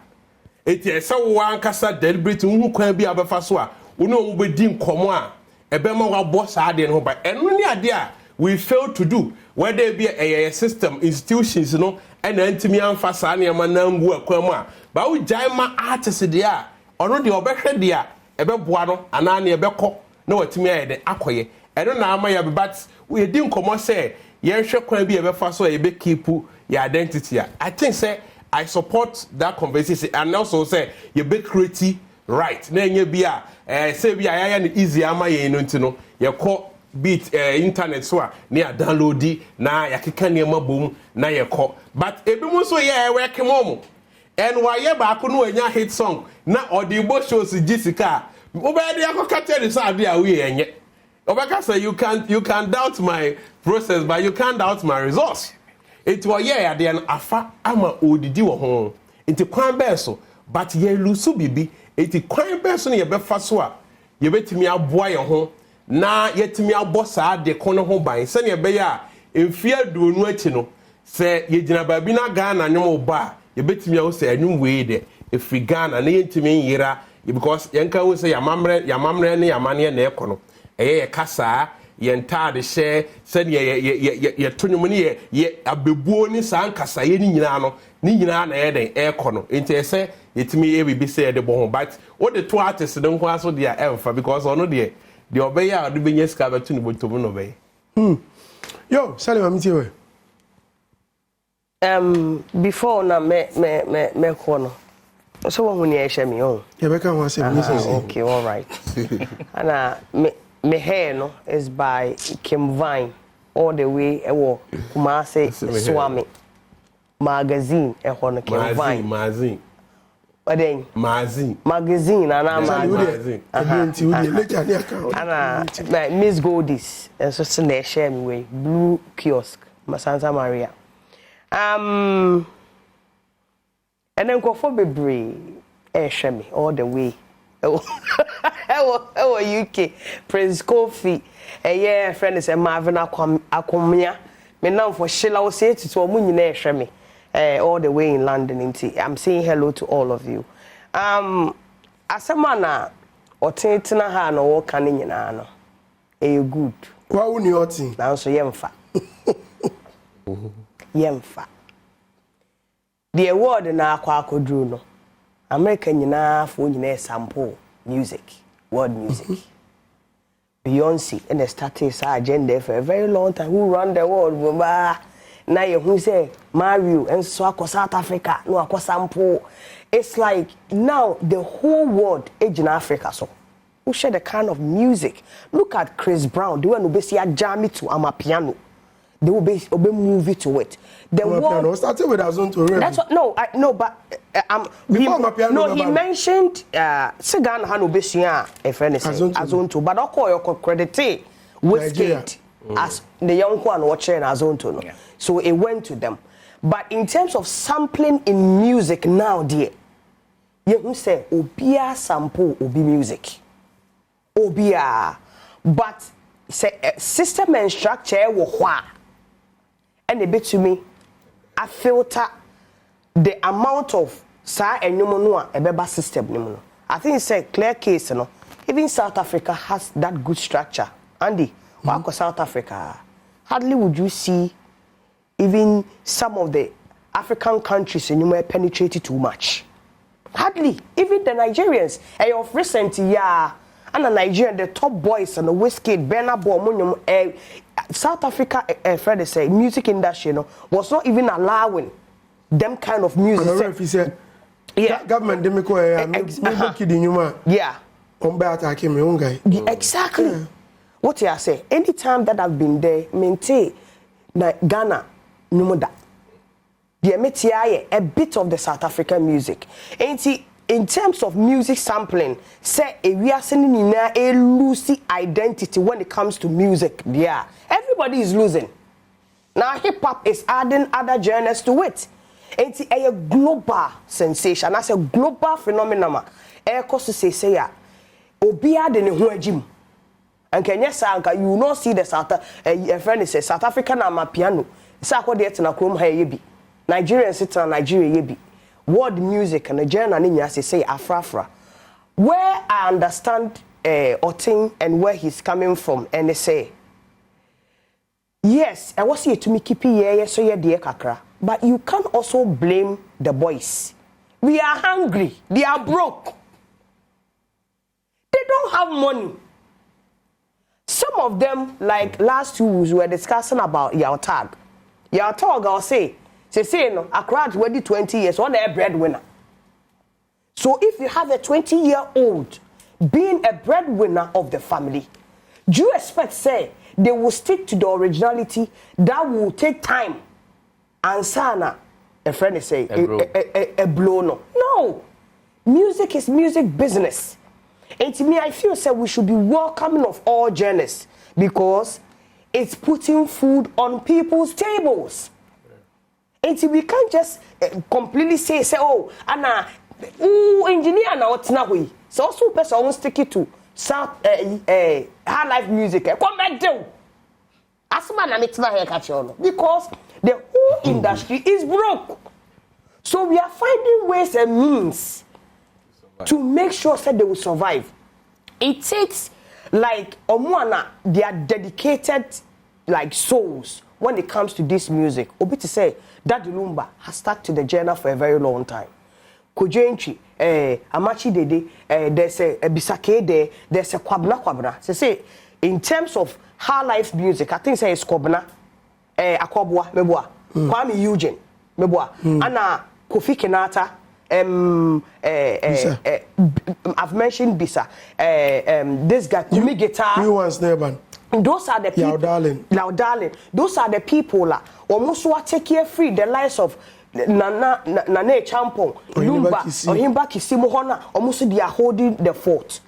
eti ese wo ankasa deliberate hu kwan bi abefa so a wo no omo be di nkomo a ebe ma wa bo sa ade no ba eno ni ade a we fail to do whether be a system institutions no and ntimi amfa sa na ma na mbu akwan mu a ba wo jai ma artist de a ono de obehwe de a ebe boa no ana na ebe kọ na watimi ayede akoye eno na ama ya but we di nkomo say yen hwe kwan bi ebefa so e be keep your identity. I think say I support that conversation and also say you be creative right na enye bia say bia ya na easy ama ye no ntino ye call beat internet so a na ya download na ya keka ne ma bom na ye call but ebi mu so ye work mom and why ye ba ko no anya hit song na odibo shows Jessica obedi akoka tell say ade a we enye obaka say you can doubt my process but you can't doubt my results. It was yeah at the end afa ama odidi wo ho enti kwan be so but ye lusu bibi enti kwan be so na ye be fa so a ye betimi aboa ye ho na yetimi abo saa de kono ho ban se na ye be ya emfia duonu achi no se ye gina ba bi na Ghana nwom ba you bet me also a new way there if we gan and yentimi yira because yanka wo say yamamre ne yamane na ekono eye kasa yenta de share said ye tonwum ne ye abebuo ni san kasa ye ni nyina no ni nyina na ye den ekono enti say yetimi e bibi say de bo ho but what the two artists don kwa so dia emfa because ono de obeya do benya ska betu ni botomu no be yo Salima mtiwe before na me kono so won huni ehye me on ye beka ho ase me say okay all right ana me hair no is by Kim Vine all the way ewo Kumasi Swami magazine eho no Kim Vine magazine Oden magazine ana magazine enti wo dey later ni account ana Miss Goldies and so say na share me way blue kiosk Santa Maria and then go for bebre share me all the way UK Prince Kofi yeah friend is Marvin Akomia me now for Sheila will say to omu nyina share me all the way in London. I'm saying hello to all of you. Asamana otintina ha no wo kan nyina no. You good. Wa woni otin. Now so yemfa. Yemfa. The award na akwa akodru no. America nyina fo nyina sample music, world music. Beyonce and the status agenda for a very long time who run the world now you who say Mario and so across South Africa no across sample. It's like now the whole world age in Africa so who share the kind of music. Look at Chris Brown, the one who basically jam it to Amapiano. They will be movie to it. The world started with Azonto. That's what but he mentioned Segan Hanu Besia a friend Azonto, but I'll call your credit with as the young one watching Azonto. No? Yeah. So it went to them. But in terms of sampling in music now, dear, you say Obia sample Obi music. Obia. But say system and structure wa and a bit to me, I filter the amount of sa and a beba system. I think it's a clear case, you know. Even South Africa has that good structure. Andy, walk South Africa. Hardly would you see even some of the African countries in you penetrated too much. Hardly. Even the Nigerians, of recent year, and the Nigerian, the top boys and the whiskey, Bernard Bomunum, South Africa, Fred say, music industry, was not even allowing them kind of music. Yeah, government they make yeah. Exactly. Yeah. What you say? Anytime that I've been there, maintain Ghana, Numuda. A bit of the South African music. In terms of music sampling, say we are sending a loosey identity when it comes to music. Yeah, everybody is losing. Now hip hop is adding other genres to it. It's a global sensation. That's a global phenomenon. Say ya, Obia de Nehuajim. And Kenya Sanka, you will not see the South African Amapiano. Sako de na Chrome Hayebi. Nigerian sit on Nigeria yebi. World music and the genre ninya say Afra. Where I understand Otin and where he's coming from, and they say, yes, I was here to me keep so yeah dear kakra. But you can also blame the boys. We are hungry, they are broke. They don't have money. Some of them, like last 2 weeks, we were discussing about Yautag. Yautag, I'll say no, Accra already 20 years, on a breadwinner. So if you have a 20-year-old being a breadwinner of the family, do you expect, say, they will stick to the originality that will take time? And sana, a friend is say, a blow no. No. Music is music business. And to me, I feel say we should be welcoming of all genres because it's putting food on people's tables. And we can't just completely say, oh, Anna, engineer now what's now we. So also person won't stick it to South high life music. Come back do. As man, I'm here catch on because the whole industry is broke. So we are finding ways and means to make sure that they will survive. It takes like Omwana, they are dedicated like souls when it comes to this music. Obi to say Daddy Lumba has stuck to the genre for a very long time. Kojenchi, Amachi Dede, there's a Bisake there, there's a Kwabna. So say in terms of high life music, I think say it's Kwabna, Akwabwa, Mebwa, Kwame Eugene, Mebwa, Anna Kofi Kenata. I've mentioned Bisa. This guy, Kumi Guitar. You ones never. Those are the people. Darling. Those are the people. Almost what take care free the lives of Nana Champong, Lumba, Ohimba Kisimu Hona. Almost they are holding the fort.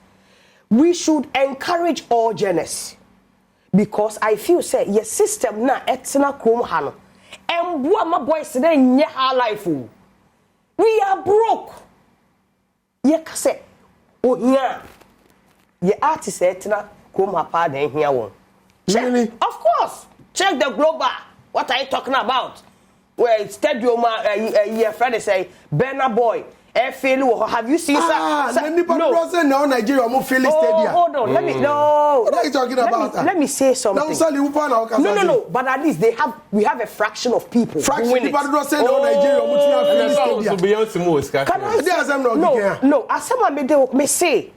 We should encourage all genres because I feel say your system na etina krom hano. And my boys today nye her life. We are broke. Ye kase o nya ye artist etina come apart then here one. Really? Of course. Check the global. What are you talking about? Where stadium your friend say Berna boy. Have you seen no Nigeria stadium. Hold on. Let me What are you talking about? Let me say something. No. But at least we have a fraction of people. Fraction people don't say no Nigeria No. As someone may say.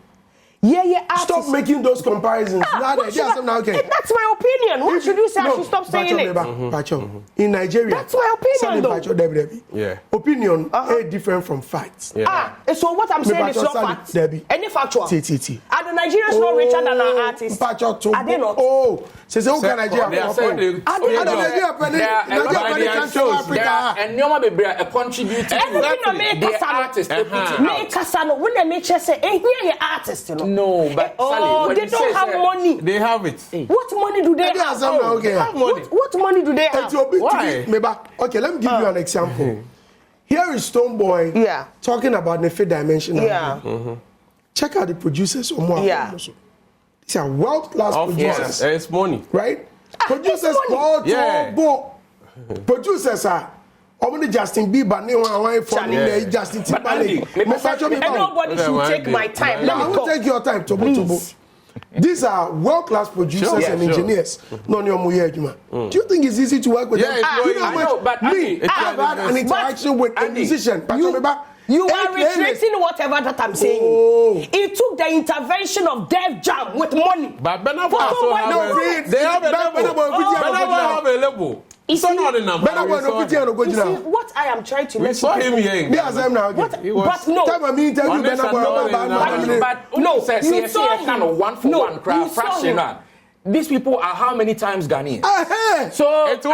Stop making those comparisons. That's my opinion. What should you say? I should stop saying it. In Nigeria, that's my opinion, though. Yeah. Opinion is different from facts. Yeah. So what I'm saying is not facts. Any factual. Are the Nigerians not richer than our artists? Are they not? Oh, says Nigeria. And no one be a contributor. Everything make Kasano. When they make say, here artists, you know. No, but Sally, they don't have money. They have it. What money do they have? What money do they have? Why? Okay, let me give you an example. Here is Stonebwoy talking about the fifth dimension. Check out the producers. These are world-class producers. It's money. Right? Producers producers are Justin Bieber, Justin Timberlake. Nobody should take my time. I will take your time, Tobo. These are world-class producers and engineers. Do you think it's easy to work with them? I've had an interaction with a musician. You are retracing whatever that I'm saying. It took the intervention of Def Jam with money. But they have a level. It's not the number. What I am trying to let saw him here. But no. You saw kind of one for one crowd fraction. These people are how many times Ghanaian? So they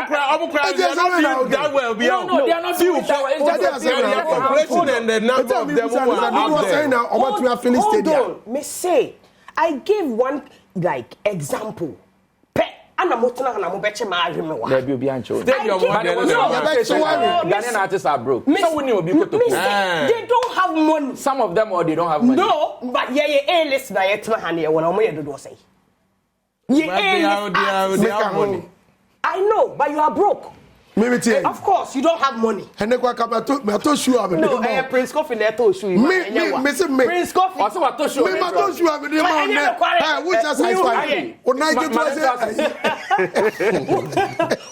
are not that well. No, they are not few. It's just the population and the number of them who are out there. Hold on. Me say, I gave one like example. And I'm not going to bet you my Ghanaian artists are broke. They don't have money. Some of them or they don't have money. No, but listen, I say. They have money. I know, but you are broke. Of course, you don't have money. And then Prince Coffee letter show you. Prince Coffee. Also, I told you.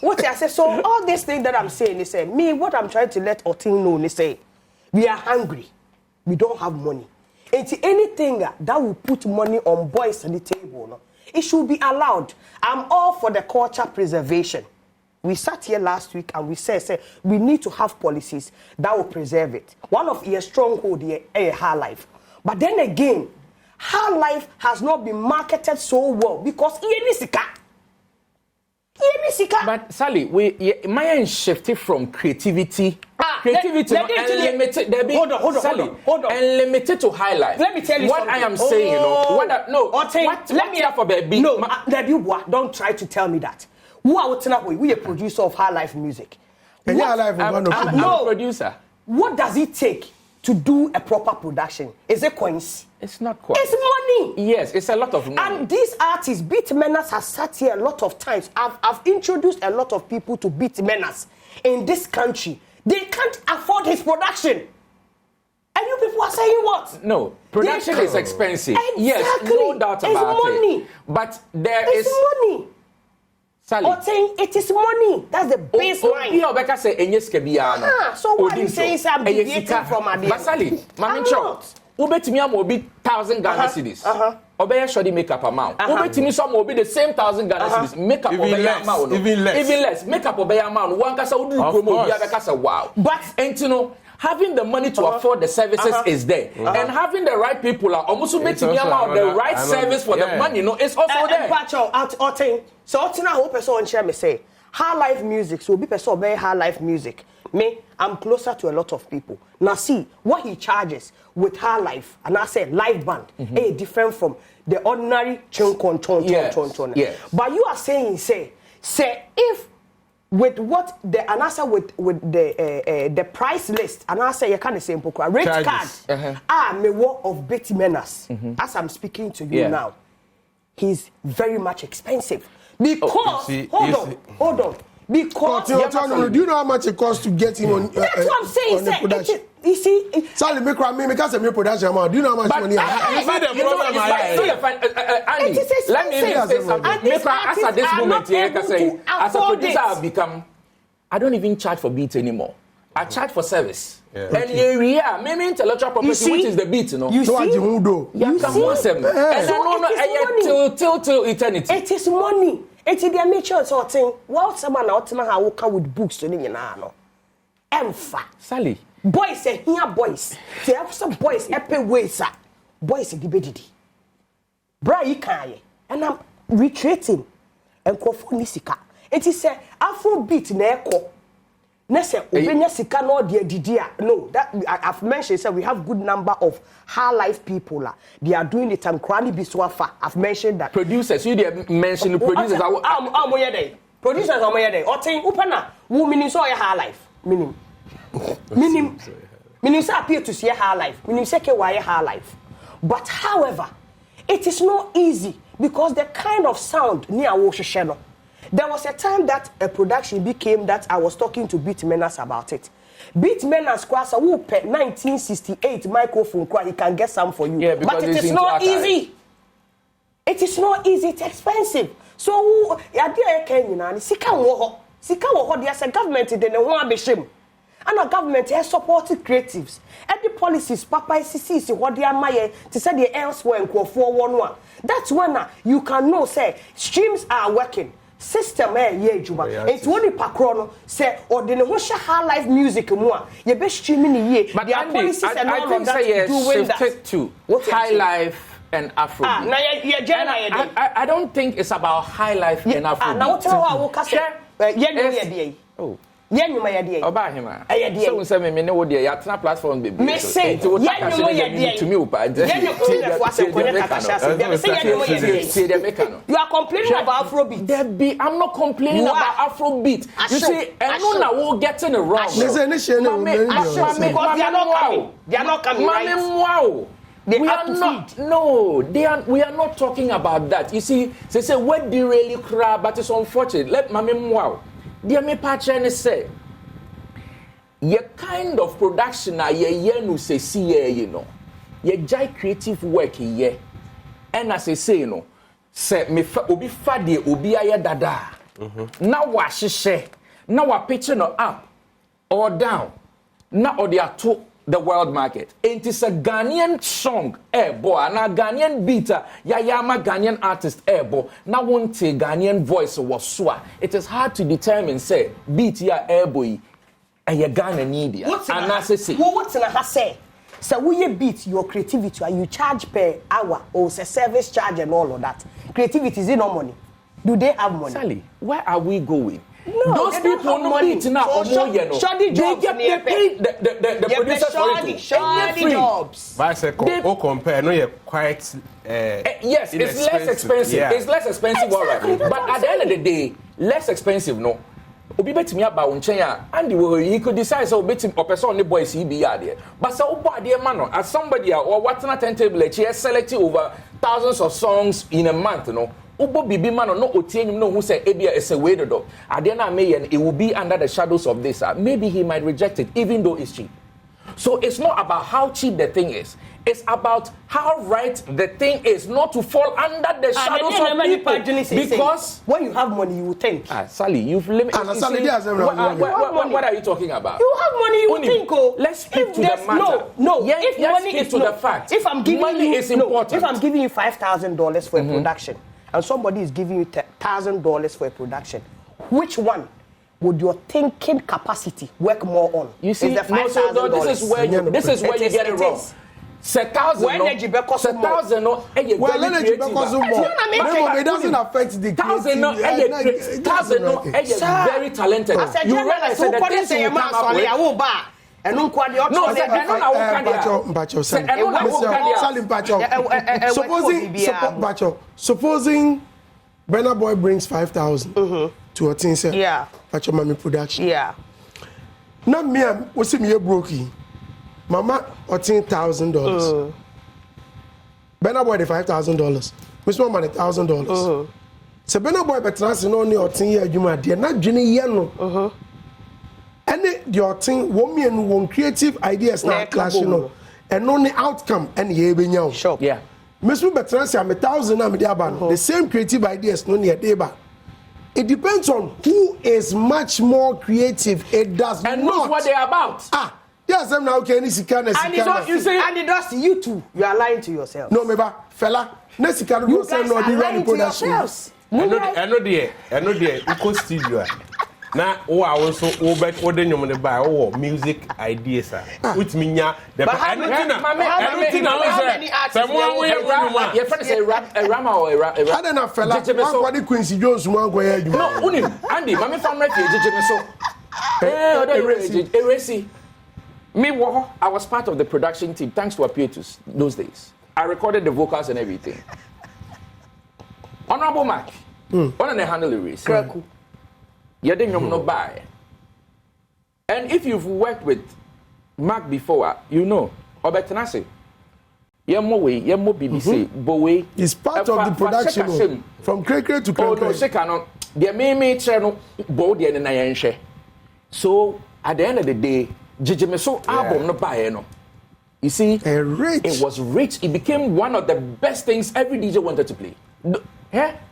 What I say, so all this thing that I'm saying, is me, what I'm trying to let Otin know, is say, we are hungry. We don't have money. It's anything that will put money on boys on the table, no? It should be allowed. I'm all for the culture preservation. We sat here last week and we said we need to have policies that will preserve it. One of your stronghold here is high life. But then again, high life has not been marketed so well because But Sally, my shifted from creativity. Creativity and limited. Hold on. And limited to high life. Let me tell you what something. I am saying. Let me have a baby. No, don't try to tell me that. Who are we a producer of high life music. I'm a producer. What does it take to do a proper production? Is it coins? It's not coins. It's money. Yes, it's a lot of money. And these artists, Beat Menace has sat here a lot of times. I've introduced a lot of people to Beat Menace in this country. They can't afford his production. And you people are saying what? No, production is expensive. Exactly. Yes, no doubt about money. it. But it's money. Sally. It is money. That's the baseline. So what you saying is I'm deviating from a deal. But Sally, Mami Cho, ubetimi am obi 1,000 Ghana cedis. Obey shoddy makeup amount. Ubetimi some will be the same 1,000 Ghana cedis. Makeup obey amount. Even less. Makeup obey amount. One kasa udu promo. The other kasa wow. But and you know, having the money to afford the services is there, and having the right people are almost making the right service for the money. You know, it's also there. So I hope person share me say high life music. So be person obey high life music. Me, I'm closer to a lot of people. Now see what he charges with high life, and I say live band, different from the ordinary chon. Yes. But you are saying say if with what the answer with the price list, and I say you can't say rate card me war of Betty Menas as I'm speaking to you now, he's very much expensive because hold on. Because do you know how much it costs to get him on? That's what I'm saying. Sir, production? You see, Sally, make a production amount. Do you know how much money? You see the problem Andy, let me say something. As at this moment, as a producer, I've become. I don't even charge for beats anymore. I charge for service. And maybe intellectual property, which is the beat, you know. You see, till eternity. It is money. It's the amateur sort of thing. Well, someone out how will come with books to you know. Emfa. Sally. Boys say here boys. They have some boys epic ways. Boys the bedidi. Bra yi and I'm retreating and kofo nisika. It is a Afro beat na eko. Na say obenya sika no de didia. No, that I've mentioned we have good number of high life people. They are doing it and Krani Biswafa. I've mentioned that. Producers, you mentioned producers. Producers are my day. Or saying upana, women so high life. Minim say appear to see a high life. Minim say why high life. But however, it is not easy because the kind of sound near Woshisheno. There was a time that a production became that I was talking to Beat Menas about it. Beat Menas kwasa who pay 1968 microphone he can get some for you. Yeah, but it is not easy. It is not easy, it's expensive. So idea can sika wo there's a government they no want be shame. And a government has supported creatives. And the policies papa is what they are my to say the elsewhere and 411. That's when you can know say streams are working. System Juma. It's only Pakrono say or the Hosha high life music more. You be streaming ye. But I think say shifted to high life and Afro. I don't think it's about high life and Afro. Now what Oba hima. So say me no dey ya tena platform be. Me say to me upa. You are complaining about Afrobeat. I'm not complaining about Afrobeat. You see, and no na we getting it wrong. They are not coming right. We are not talking about that. You see, they say what they really cry, but it's unfortunate. Let mami wow. Dear me patch say ye kind of production ye no say see you know. Ye jai creative work ye. And as I say you know, say me obi fa de obi aye dada. Now wa hihye. Now wa pitch no up or down. Now or they are to the world market. It is a Ghanaian song, boy, and a Ghanaian beater, Yayama Ghanaian artist, boy. Now one say Ghanaian voice was swa. It is hard to determine, say, beat ya boy, and ya Ghana media. What's in a say? So we beat your creativity and you charge per hour or say service charge and all of that. Creativity is no money. Do they have money? Sally, where are we going? No, those people no beat now so they pay the producers for it. Shoddy jobs. But I say compare no you quite yes, it's less expensive. Yeah. It's less expensive alright. But at the end of the day, less expensive no. Obi betimi aba wonchen a and he could decide so betimi person on the boys he be there. But so obo ade man as somebody or what na turntable he select over thousands of songs in a month no. Ubo bibi man no otie no who say ebia is a way do. Adena meyen it will be under the shadows of this. Maybe he might reject it even though it's cheap. So it's not about how cheap the thing is. It's about how right the thing is, not to fall under the shadows of people. Because when you have money, you will think. Sally, you've limited. What are you talking about? You have money, you will think. Oh, let's speak to the matter. No. If money is to the fact. If I'm giving money is important. If I'm giving you $5,000 for a production, and somebody is giving you $1,000 for a production, which one would your thinking capacity work more on? You see, this is where you get it wrong. $1,000 energy because it doesn't affect the $1,000 very talented. You realize that the things you come up with. Supposing Burna Boy brings 5,000 to a thing, Pacho Mami production. Yeah. Now me, what's me brokey? Mama, $10,000. Burna Boy the $5,000. Miss Mama the $1,000. So Burna Boy betrans no ni 10 year adwuma de na dwene ye no. And the thing one creative ideas na clash no. And only outcome and ye benya. Sure. Yeah. Miss betrans am 1,000 na me de aba no. The same creative ideas no ni e de ba. It depends on who is much more creative. It does and not. knows what they're about. Yes, I'm now okay. Nisikana, you say, Andy Dosty, you too. You are lying to yourself. No, meba, fella. Nisikana, you guys are lying to yourselves. I know the eco studio. Now, I also bet what then you want to buy music ideas. Which mean ya, the someone your friend say a rama or a rap. I don't know, fella. What the Quincy Jones one go ahead. No, Andy, Mammy from refugee. Erase. Me, I was part of the production team thanks to Apietus those days. I recorded the vocals and everything. Honorable Mark, on the handle erase. You didn't know buy. And if you've worked with Mark before, you know, Obetanase, you're more BBC, Bowie. It's part of the production from Krekre to Krekre. Oh, no, Shekano, the main channel, Body and Nayanshe. So at the end of the day, Jijimeso album no buy no. You see, it was rich. It became one of the best things every DJ wanted to play.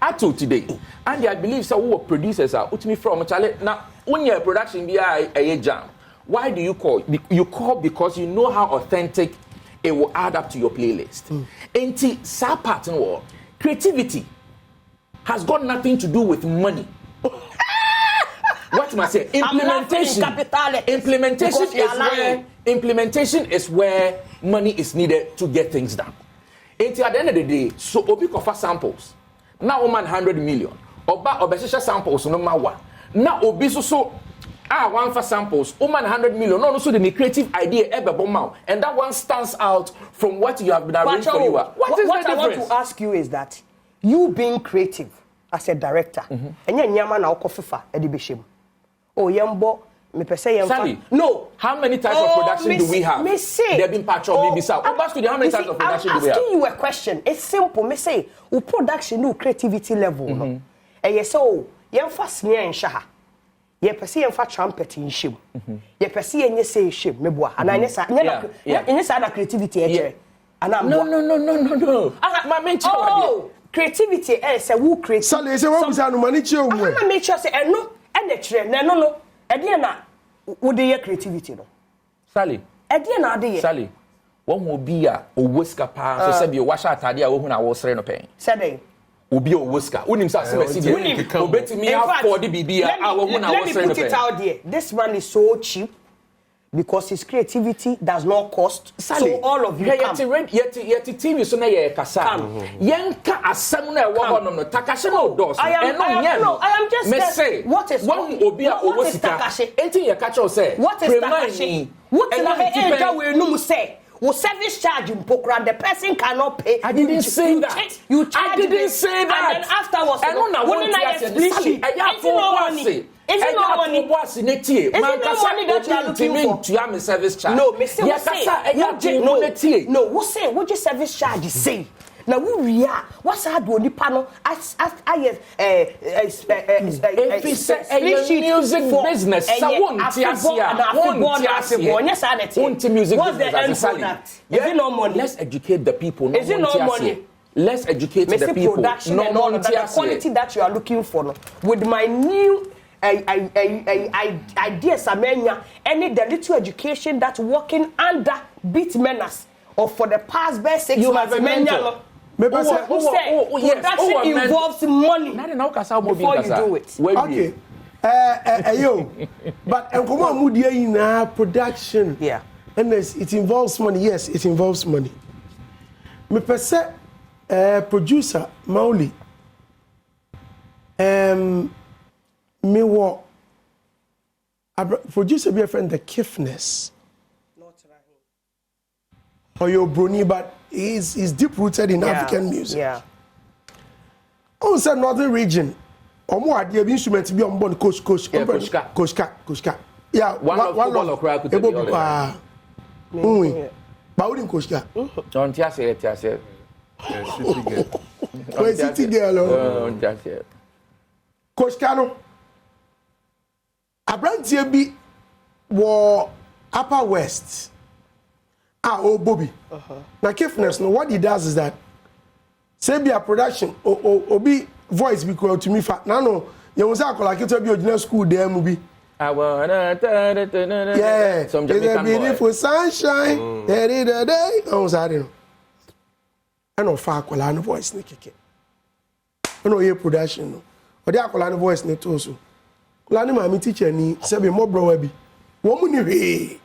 Until today. And I believe so who producers are me from Charlie. Now, when you're production be a jam. Why do you call? You call because you know how authentic it will add up to your playlist. And sa pattern war creativity has got nothing to do with money. What must I say? Implementation is where money is needed to get things done. Until at the end of the day, so Obi offer samples. Now Oman 100 million. Oba Obesisha samples no matter. Now Obi so one for samples. Oman 100 million. No, so the creative idea ever bomb out, and that one stands out from what you have been arranged for you. What is the difference? I want to ask you is that you being creative as a director, and you're nyama na okofifa edibeshim. Oh, Yambo, me per se Sally, no. How many types of production do we have? Me say. They've been patched up, maybe so. How many types of production do we have? I'm asking you a question. It's simple. Me say, we production no creativity level. No. And you say, oh, yamfa snare in shaha. Ye per se yamfa trumpet in shim. Ye per se yenye say shim. Me boa. And I say, yenye say na creativity eche. And I'm no. My main creativity say who create. Sally, say what we say no money chill. I'm gonna make sure say no. And the trend, no. Ediana, would they creativity no? Sally. Ediana, de. Sally. One will be a whisker pass. So said you wash out idea when I was no pain. Said they. Will be a whisker. Wouldn't say bet me out for the BB. Let me put it out there. This man is so cheap. Because his creativity does not cost. Sally, so all of you come. Yet TV so na ye kasa. Yenka asem na ewo ho no takashe no dos. I am just saying. What is one obi a owo sika? Enti ye ka cho say. What is takashe? What is na we no say? Wo service charge in Pokra, the person cannot pay. I didn't say that. I didn't say that. And then afterwards, Is it not money that you are looking for? To have a service charge. No, me say, no, what you service charge say? na we are what's hard do nipa no as music business so what's the end product? Is it no money? Let's educate the people. Is it no money? Let's educate the people. Production and all the quality that you are looking for. No? With my new ideas, any the little education that's working under beat menace or for the past best 6 months. Production involves money before you do it. Okay. Yo, but production. Yeah. And it involves money. Yes, it involves money. Me perceive producer Mauli. Me wo producer be a friend the Kiffness. Not right. Or your brony, but he's deep rooted in African music. Yeah. On the northern region, or more the instrument to be on board Koshka. Yeah, one of Baudin Koshka. Don't you say it? City girl. Koshkano. Abrantie bi wo Upper West. Bobby. Now Kiffness, no, what he does is that say be a production obi voice be called to me fa. No, you was like it be original school there movie. Yeah, some Jamaican beautiful sunshine. Day. I was adding. I know far Colano voice ne keke. I know your production no. Or the Colano voice ne too so. Colano my teacher ni say be more bro bi. Wo mu ni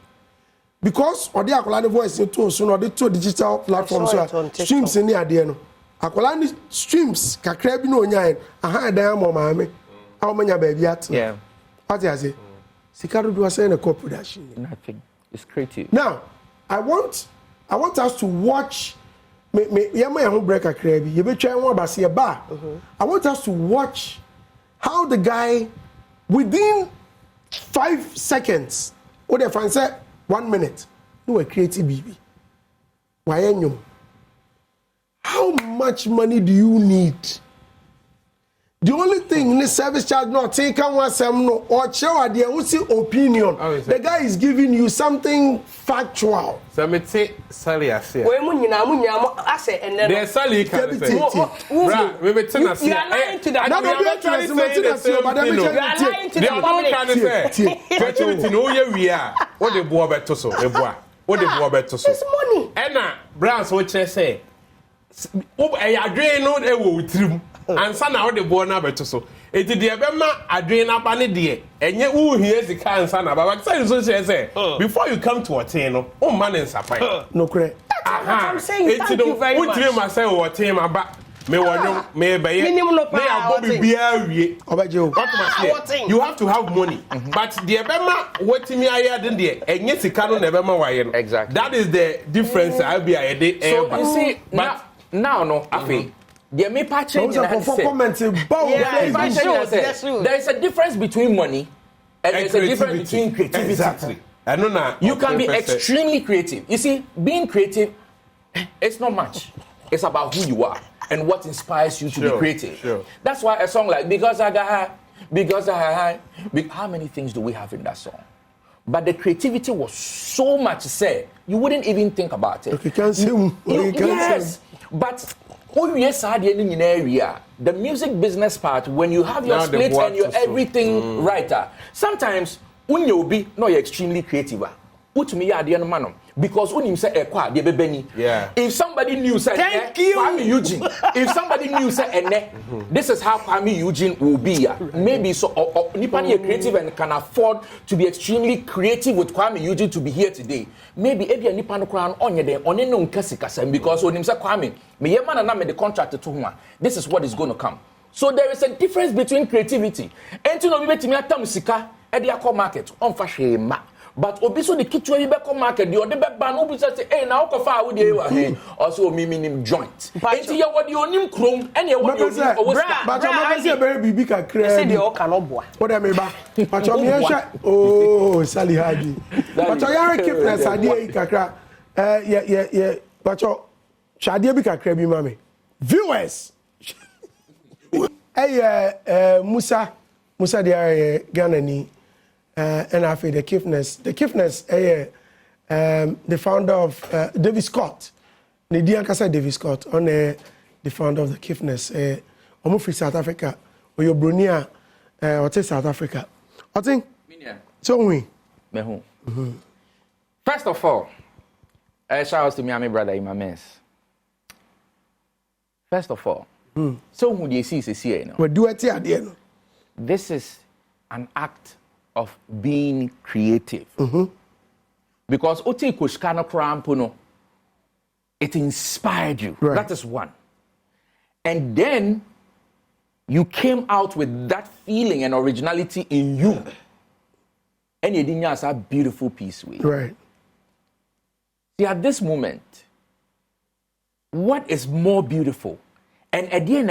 because or the Colano voice ne too so no the two digital platforms so streams ni ade no. Akolani streams kakra bi no nyan aha dan mo maame. How many baby at? Yeah. What I say? Sikaro do say na co-production. Nothing. It's creative. Now, I want us to watch me yama ya break a crabby. You be trying one about ba. I want us to watch how the guy within 5 seconds or the fan say 1 minute no a creative baby. Why you? How much money do you need? The only thing in the service charge not take one sem no or show the opinion. The guy is giving you something factual. So me say Sally I say. We munyina I say and then there's Sally can say. Bra, we be tell us. You are lying to that. No, we are trying to say the same thing. You are lying to the public. Virtually no here we are. What the boy beto so, the boy. What the boy beto so. It's money. Ena, Bra so what say. Adwene no e wo witrim ansa na wo de bo na beto so eti de be ma adwene aba ne de enye wo hie sika ansa na baba say so say before you come to Otin no o man nsapai no kre I'm saying thank you very much witrim say Otin aba me wonyo me be ye me abobi bia wie obaje you have to have money but the be ma wetimi aye den de enye sika no na be ma waye no exactly that is the difference I be aye de so you see but now no afi there may patch change there is a difference between money and there's a difference between creativity. Exactly. I know now. You can be extremely creative. You see, being creative, it's not much. It's about who you are and what inspires you to be creative. Sure. That's why a song like Because I Got High, how many things do we have in that song? But the creativity was so much said, you wouldn't even think about it. Okay, can't say. Yes. But the music business part, when you have your now split and your everything writer, sometimes you're extremely creative. Because if somebody knew thank you Kwame Eugene, if somebody knew this is how Kwame Eugene will be, maybe so Nipani is creative and can afford to be extremely creative with Kwame Eugene to be here today. Maybe Nipano crown on your day on no kasi because when him say Kwame, me yema na me the contract to him. This is what is going to come. So there is a difference between creativity. And to know me betimi atam sika e dey akọ market on fa hwema. But obiso the kitchen you be come market the ode be ban obiso say eh na okofa a wo dey wa he also me minim joint enti ye wo dey onim krom ene ye wo dey onim owoska but o ma say very bibi kakra say dey o ka no boa what am ba but o me hwe oh Sally Haji but o yare keep ade kakra but o chade bi kakra bi ma me viewers. Hey, Musa the Ghana ni, and I feel the Kiffness, the founder of David Scott. Nidian Kasa David Scott on the founder of the Kiffness. Free South Africa, or your Brunia, or South Africa. I think so. We. First of all, shout out to me and my brother in my mess. First of all, so who do you see is here? We do it here. This is an act of being creative. Because Ote Kushkano Krampuno, it inspired you. Right. That is one. And then you came out with that feeling and originality in you. And you didn't have a beautiful piece with. Right. See, at this moment, what is more beautiful? And at the end,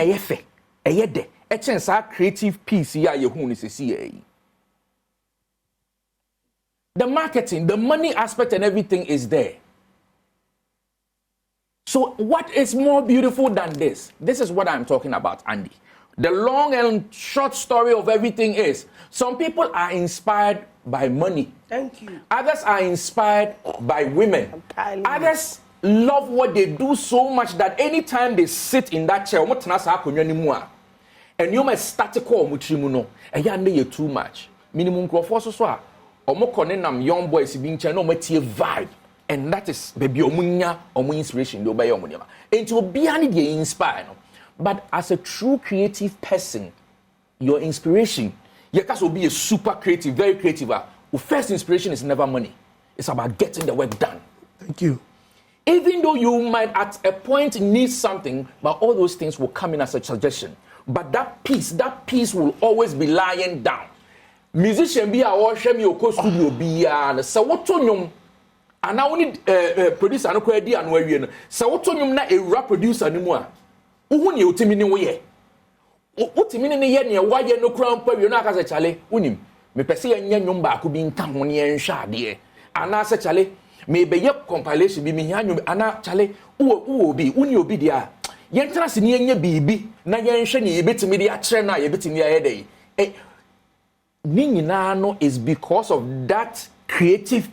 it's a creative piece. The marketing, the money aspect and everything is there. So what is more beautiful than this? This is what I'm talking about, Andy. The long and short story of everything is some people are inspired by money. Thank you. Others are inspired by women. Others love what they do so much that anytime they sit in that chair, and you must start to call muchimuno, and you too much. Minimum crofoswa, or more conenam young boys being channel vibe. And that is baby omunya or inspiration do by omunya. And to be inspired. But as a true creative person, your inspiration, you can be a super creative, very creative. Your first inspiration is never money. It's about getting the work done. Thank you. Even though you might at a point need something, but all those things will come in as a suggestion. But that piece will always be lying down. Musician be a worship me or studio be and so what to and I only producer no credit and where you know. So what to na a rap producer anymore. Uhuni utimini we utimini ne ye ne wa ye no kran pa we no aka se chale unim me pese ye nya nwom ba ko bi nka ho ne ye nhwa de ana se chale me be ye compilation bi me nya nwom ana chale uwo bi uni obi dia ye ntra se ne ye nya bibi na ye nhwe ne ye betimi de a kire na ye betimi ya ye de ni nyina no is because of that creative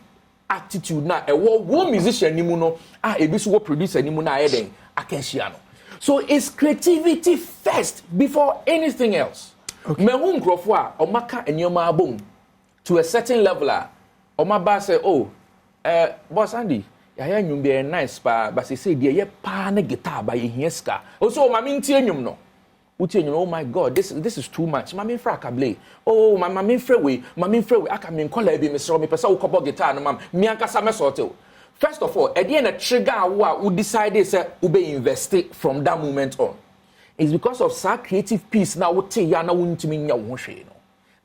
attitude na e wo musician ni mu no ebi so wo producer ni mu na ye den akenhia no. So it's creativity first before anything else. Me hu nkrofo a omaka enyoma abom to a certain level omaba say boss Andy ya nyum be nice pa but say dey ye pa na guitar ba ye hia ska o so ma me ntie nyum no utie nyum oh my god this is too much ma me fra kable ma me fra we aka me nkola bi me sro me pesa wo kobo guitar no ma me ankasa me sorte. First of all, at the end of trigger who decided say ube invest from that moment on. It's because of some creative piece now what yana won't.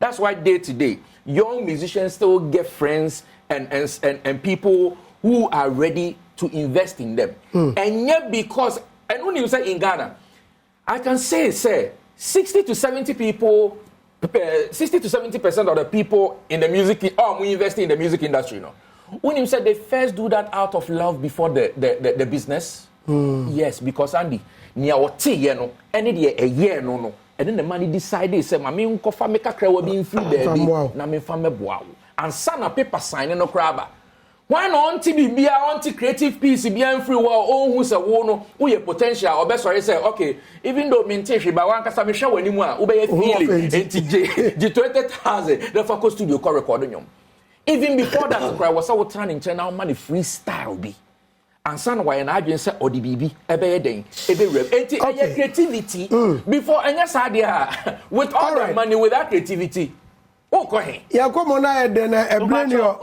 That's why day to day, young musicians still get friends and people who are ready to invest in them. And yet because and when you say in Ghana, I can say 60 to 70 people 60 to 70% of the people in the music we invest in the music industry, you know. When you said they first do that out of love before the business, yes, because Andy, near what no, any a year no, and then the money decided say, "Mami unkofa make a crowd being free baby, na me fame boawo." And son a paper sign no craba. Why not be anti creative piece be free well who say no, we potential or best sorry say okay, even though maintain but one kasa me hwe wani mu a wo be feeling enti 20,000 the focus studio call recording yom. Even before that, I was out turning channel money freestyle be. And son, why an agent said, or the BB, a day, creativity before any idea with all that money without creativity. Oh, go ahead. Yeah, come on, then a brand new I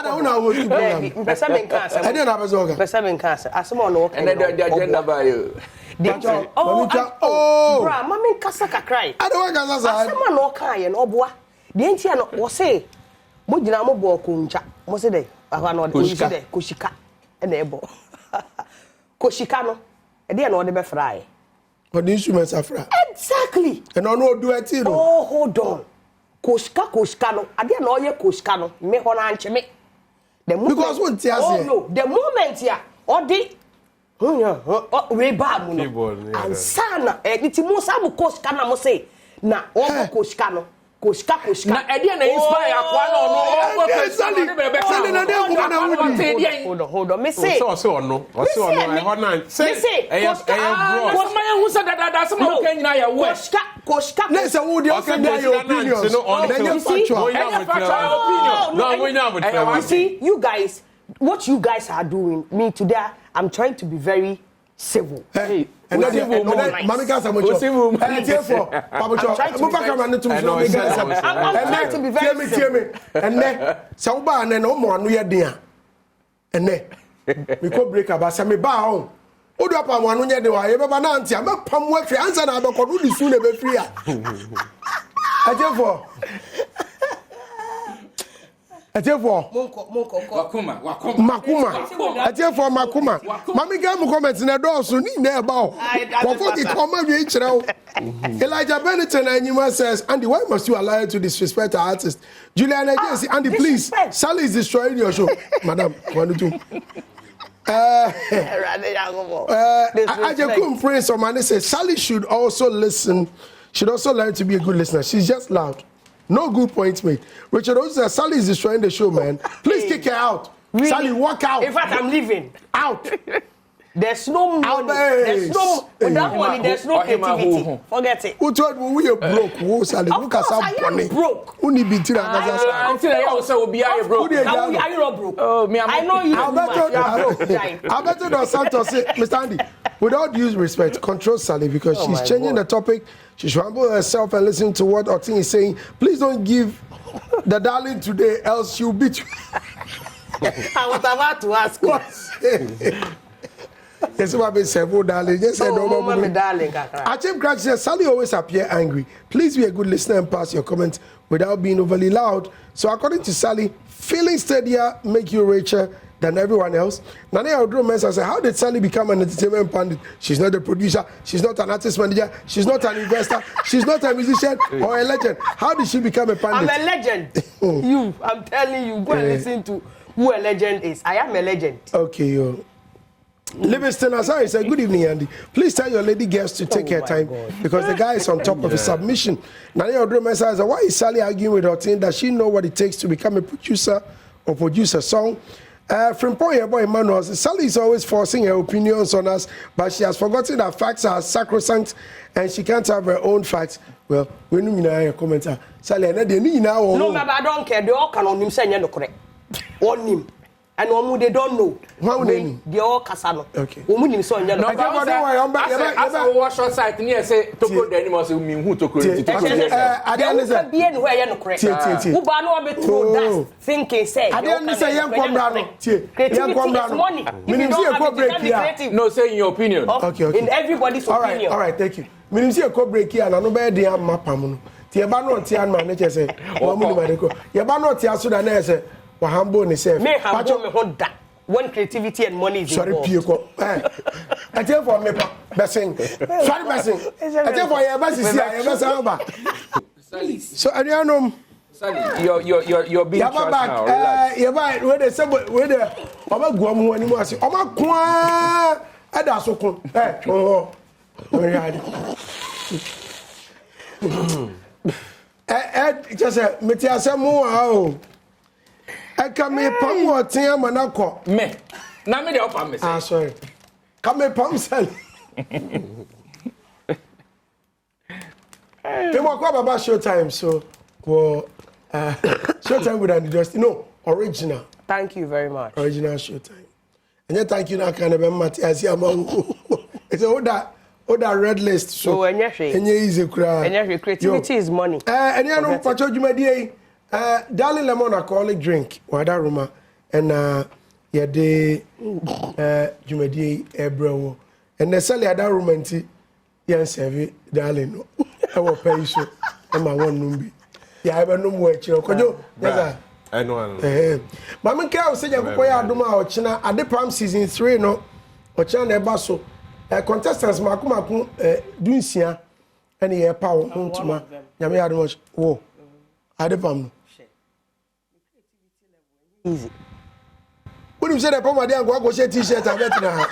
don't know what you I don't have a zoga. Perceiving cancer. As someone and then the agenda by you. Mammy Casaka cry. I don't want to say, someone no cry and obwa. The ancient was say, Mudinamo Bokuncha, Mosede, Kushika, and Ebo Kushikano, and then on the fry. But the instruments are fry. Exactly. And I know do it. Oh, hold on. Kushkano, I didn't know your Kushkano, me on answer me. Because what tears the moment here. odi we ba mu no ansana eti mo sa mo coach kana mo say na o coach kana koshka na ede na inspire akwa na ono hold on me say so no e ho na say koshka ma hu say da some o kan nyina ya wo koshka na say wo dey okay dey your opinions no factual no you see you guys what you guys are doing me today I'm trying to be very civil. Hey, and Mamika Samucho. And therefore, I'm trying to be very civil. And then, Sauba and then no more no year. And then we could break up as I may bow. Odo apa wanu nya de wa ye baba na anti am pam wa fi ansa na abekọ do disu na be free a. Atefo Makuma Atefo Makuma Mami ga mu comment na do so ni na e ba o Kofo ki koma wi kire o Elijah Benetton Anyima says Andy, why must you allow to disrespect our artist? Juliana Jesse, Andy, please, Sally is destroying your show. Madam, one two. Ajakum Prince Omane says Sally should also learn to be a good listener. She's just loud. No good points made. Richard also says Sally is destroying the show, man. Please kick her out. Really? Sally, walk out. In fact, I'm leaving. Out. There's no money. There's no without money. There's no creativity. Forget it. Who told me we are broke? Who Sally? Of course, I am broke. Who need be tira? Until I also will be broke. Are you not broke? Oh, me, I know you. Alberto Dos Santos say, Mr. Andy, without due respect, control Sally because she's changing the topic. She should humble herself and listen to what Otin is saying. Please don't give the darling today, else she'll beat you. I was about to ask what. Yes, what been several darling. Just said no more darling. Achim Crash says Sally always appear angry. Please be a good listener and pass your comments without being overly loud. So according to Sally, feeling steadier make you richer than everyone else. Nane Odro Mensa said, how did Sally become an entertainment pundit? She's not a producer, she's not an artist manager, she's not an investor, she's not a musician or a legend. How did she become a pundit? I'm a legend. I'm telling you, go and listen to who a legend is. I am a legend. Okay, yo. Livingston Azari said, good evening, Andy. Please tell your lady guests to take her time because the guy is on top of his submission. Nane Odro Mensa said, why is Sally arguing with her team? Does she know what it takes to become a producer or produce a song? From point boy Emmanuel, Sally is always forcing her opinions on us, but she has forgotten that facts are sacrosanct and she can't have her own facts. Well, we know your commenter. Sally, no, but I don't care. They all can on him say no correct. On him. And one they don't know. They all casano. Okay. Woman so no. No, as I watch your site, near say to go the animals who mean who to create. I don't be anywhere you no correct. Who ba no be through that thinking say. I don't say young creativity is money. No, say in your opinion. Okay. In everybody's opinion. All right, thank you. Meaning see a co break here and no be dey mapam. Ti e ba no ti an man che say, "Wo mu ni ma de ko." Ye ba no ti aso da na say, "Wa hambo ni say." Me hambo me ho da. When creativity and money is involved. Sorry, Pieko. I tell for me, Bessing. Sorry, Bessing. I tell for your Bessing. So, Arianum. You're being trust now. You're right. Where they say, where the Oma Guamu anymore. Oma Kwa. Adasokun. Oh. Just a Metiasa Moa. I come here, Pam or Tia Monaco. Me. Now, me the upper miss. Ah, sorry. Come here, Pam Sally. They walk up about Showtym, so Showtym with Andy Dosty. No, original. Thank you very much. Original Showtym. And then thank you now, kind of Matthias Yamon. It's all that red list. So, and easy cry. And creativity is money. And you know, Pacho Jumadi. Darling lemon alcoholic drink wada roma and ya de jumadi ebrewo and the sell ada romanti yan serve darling no e wo pay so e ma won numbi ya ebe no mo echi okojo yes I know mama ka o se yakoko ya adom a ochina ade pram season 3 no ochina na eba so contestants makumaku dunsia and ye pa wo ntuma nyame adom wo ade pam no easy. When you say the Poma Dia go share t-shirt I bet na.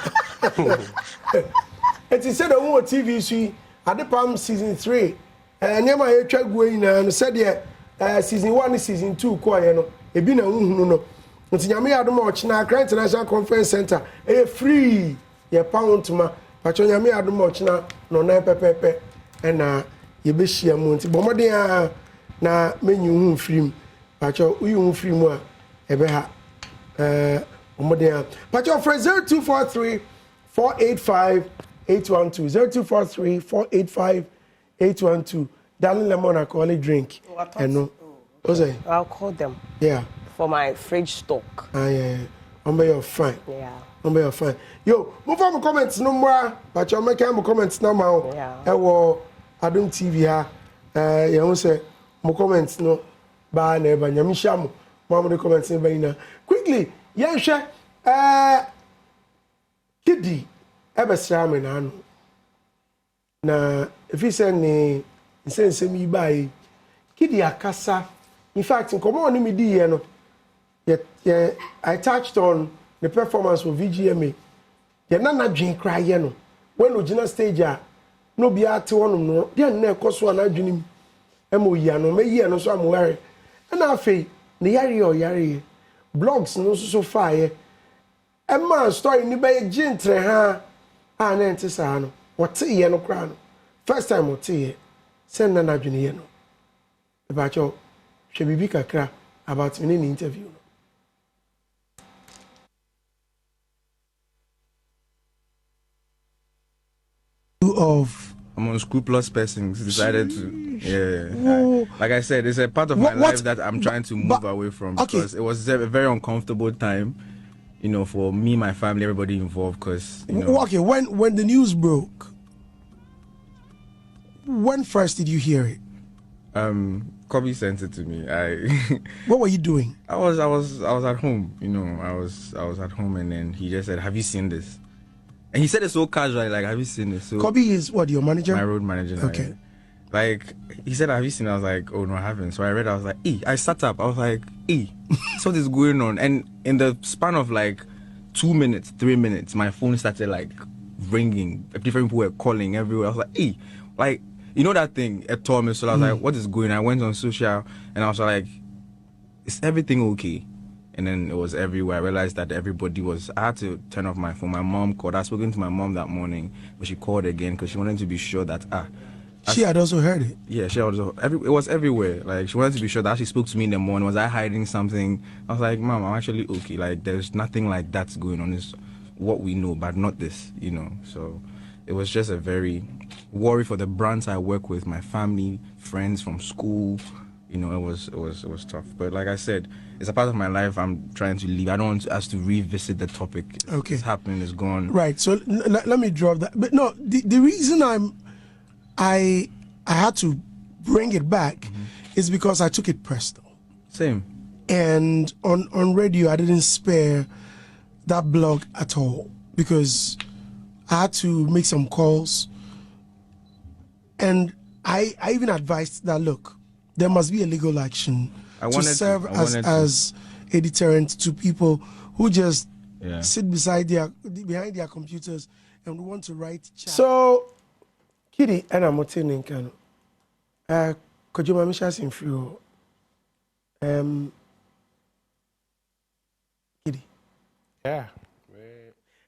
It is said the one TV see at the Palm season 3. Nyama ye twa go ina no said season 1 season 2 ko ye no. Ebi na hunhunu no. Nti nyame Adom Ochina Accra International Conference Center free. Ye pound ma. Pacho nyame Adom Ochina no na pepepe na ye be hia mu nti bomoden na menyu hu film. Pacho uyu hu film a ebe ha Pacho for 0243 485 812 0243 485 812 Darling lemon alcoholic drink. And no. What's that? I'll call them. Yeah. For my fridge stock. Yeah. You're fine. Yeah. You're fine. Yo, move on comments no more. But you're making comments now. Yeah. Adom TV ha. You say more comments no. Ba never. Nyamishamu. Mama comments in quickly. Yeah, sure. Kidi. Ebesra me na no. Na if you send me me buy Kidi akasa. In fact, in common on me di no. I touched on the performance of VGMA. Ye na dwen cry ye no. When original stage no be ate wonom no. Dey na ekoso na dwenim. Emo yi ano me yi no so am worry. Na afei ne yare blogs no so fire. Emma story ni be gintre ha na ente sa no. What ye no kra no. First time what ye send na dwene ye no. About your shebibi kakra about me in interview. Of I'm an unscrupulous person decided to like I said, it's a part of my life that I'm trying to move away from because it was a very uncomfortable time, you know, for me, my family, everybody involved. Because you know, okay, when the news broke, when first did you hear it? Kobe sent it to me. What were you doing? I was at home, you know. I was at home, and then he just said, "Have you seen this?" And he said it so casually, like, "Have you seen this?" So Kobe is what, your manager? My road manager. Okay. Like he said, "Have you seen it?" I was like, "Oh no, I haven't." So I read. I was like, I sat up. I was like, so this is going on. And in the span of like 2 minutes, 3 minutes, my phone started like ringing. Different people were calling everywhere. I was like, like, you know that thing at Thomas. So I was like, what is going on? I went on social and I was like, is everything okay? And then it was everywhere. I realized that everybody was. I had to turn off my phone. My mom called. I was speaking to my mom that morning, but she called again because she wanted to be sure that she had also heard it. Yeah, she also. It was everywhere. Like she wanted to be sure that she spoke to me in the morning. Was I hiding something? I was like, Mom, I'm actually okay. Like there's nothing like that's going on. It's what we know, but not this. You know. So it was just a very worry for the brands I work with, my family, friends from school. You know, it was tough. But like I said, it's a part of my life I'm trying to leave. I don't want us to revisit the topic. Okay. It's happening, it's gone. Right. So let me drop that. But no, the reason I had to bring it back is because I took it personal. Same. And on radio I didn't spare that blog at all because I had to make some calls. And I even advised that look, there must be a legal action to serve as a deterrent to people who just sit behind their computers and want to write chat. So, Kidi, and I'm not saying Kano. Could you mamisha sin free? Kidi. Yeah.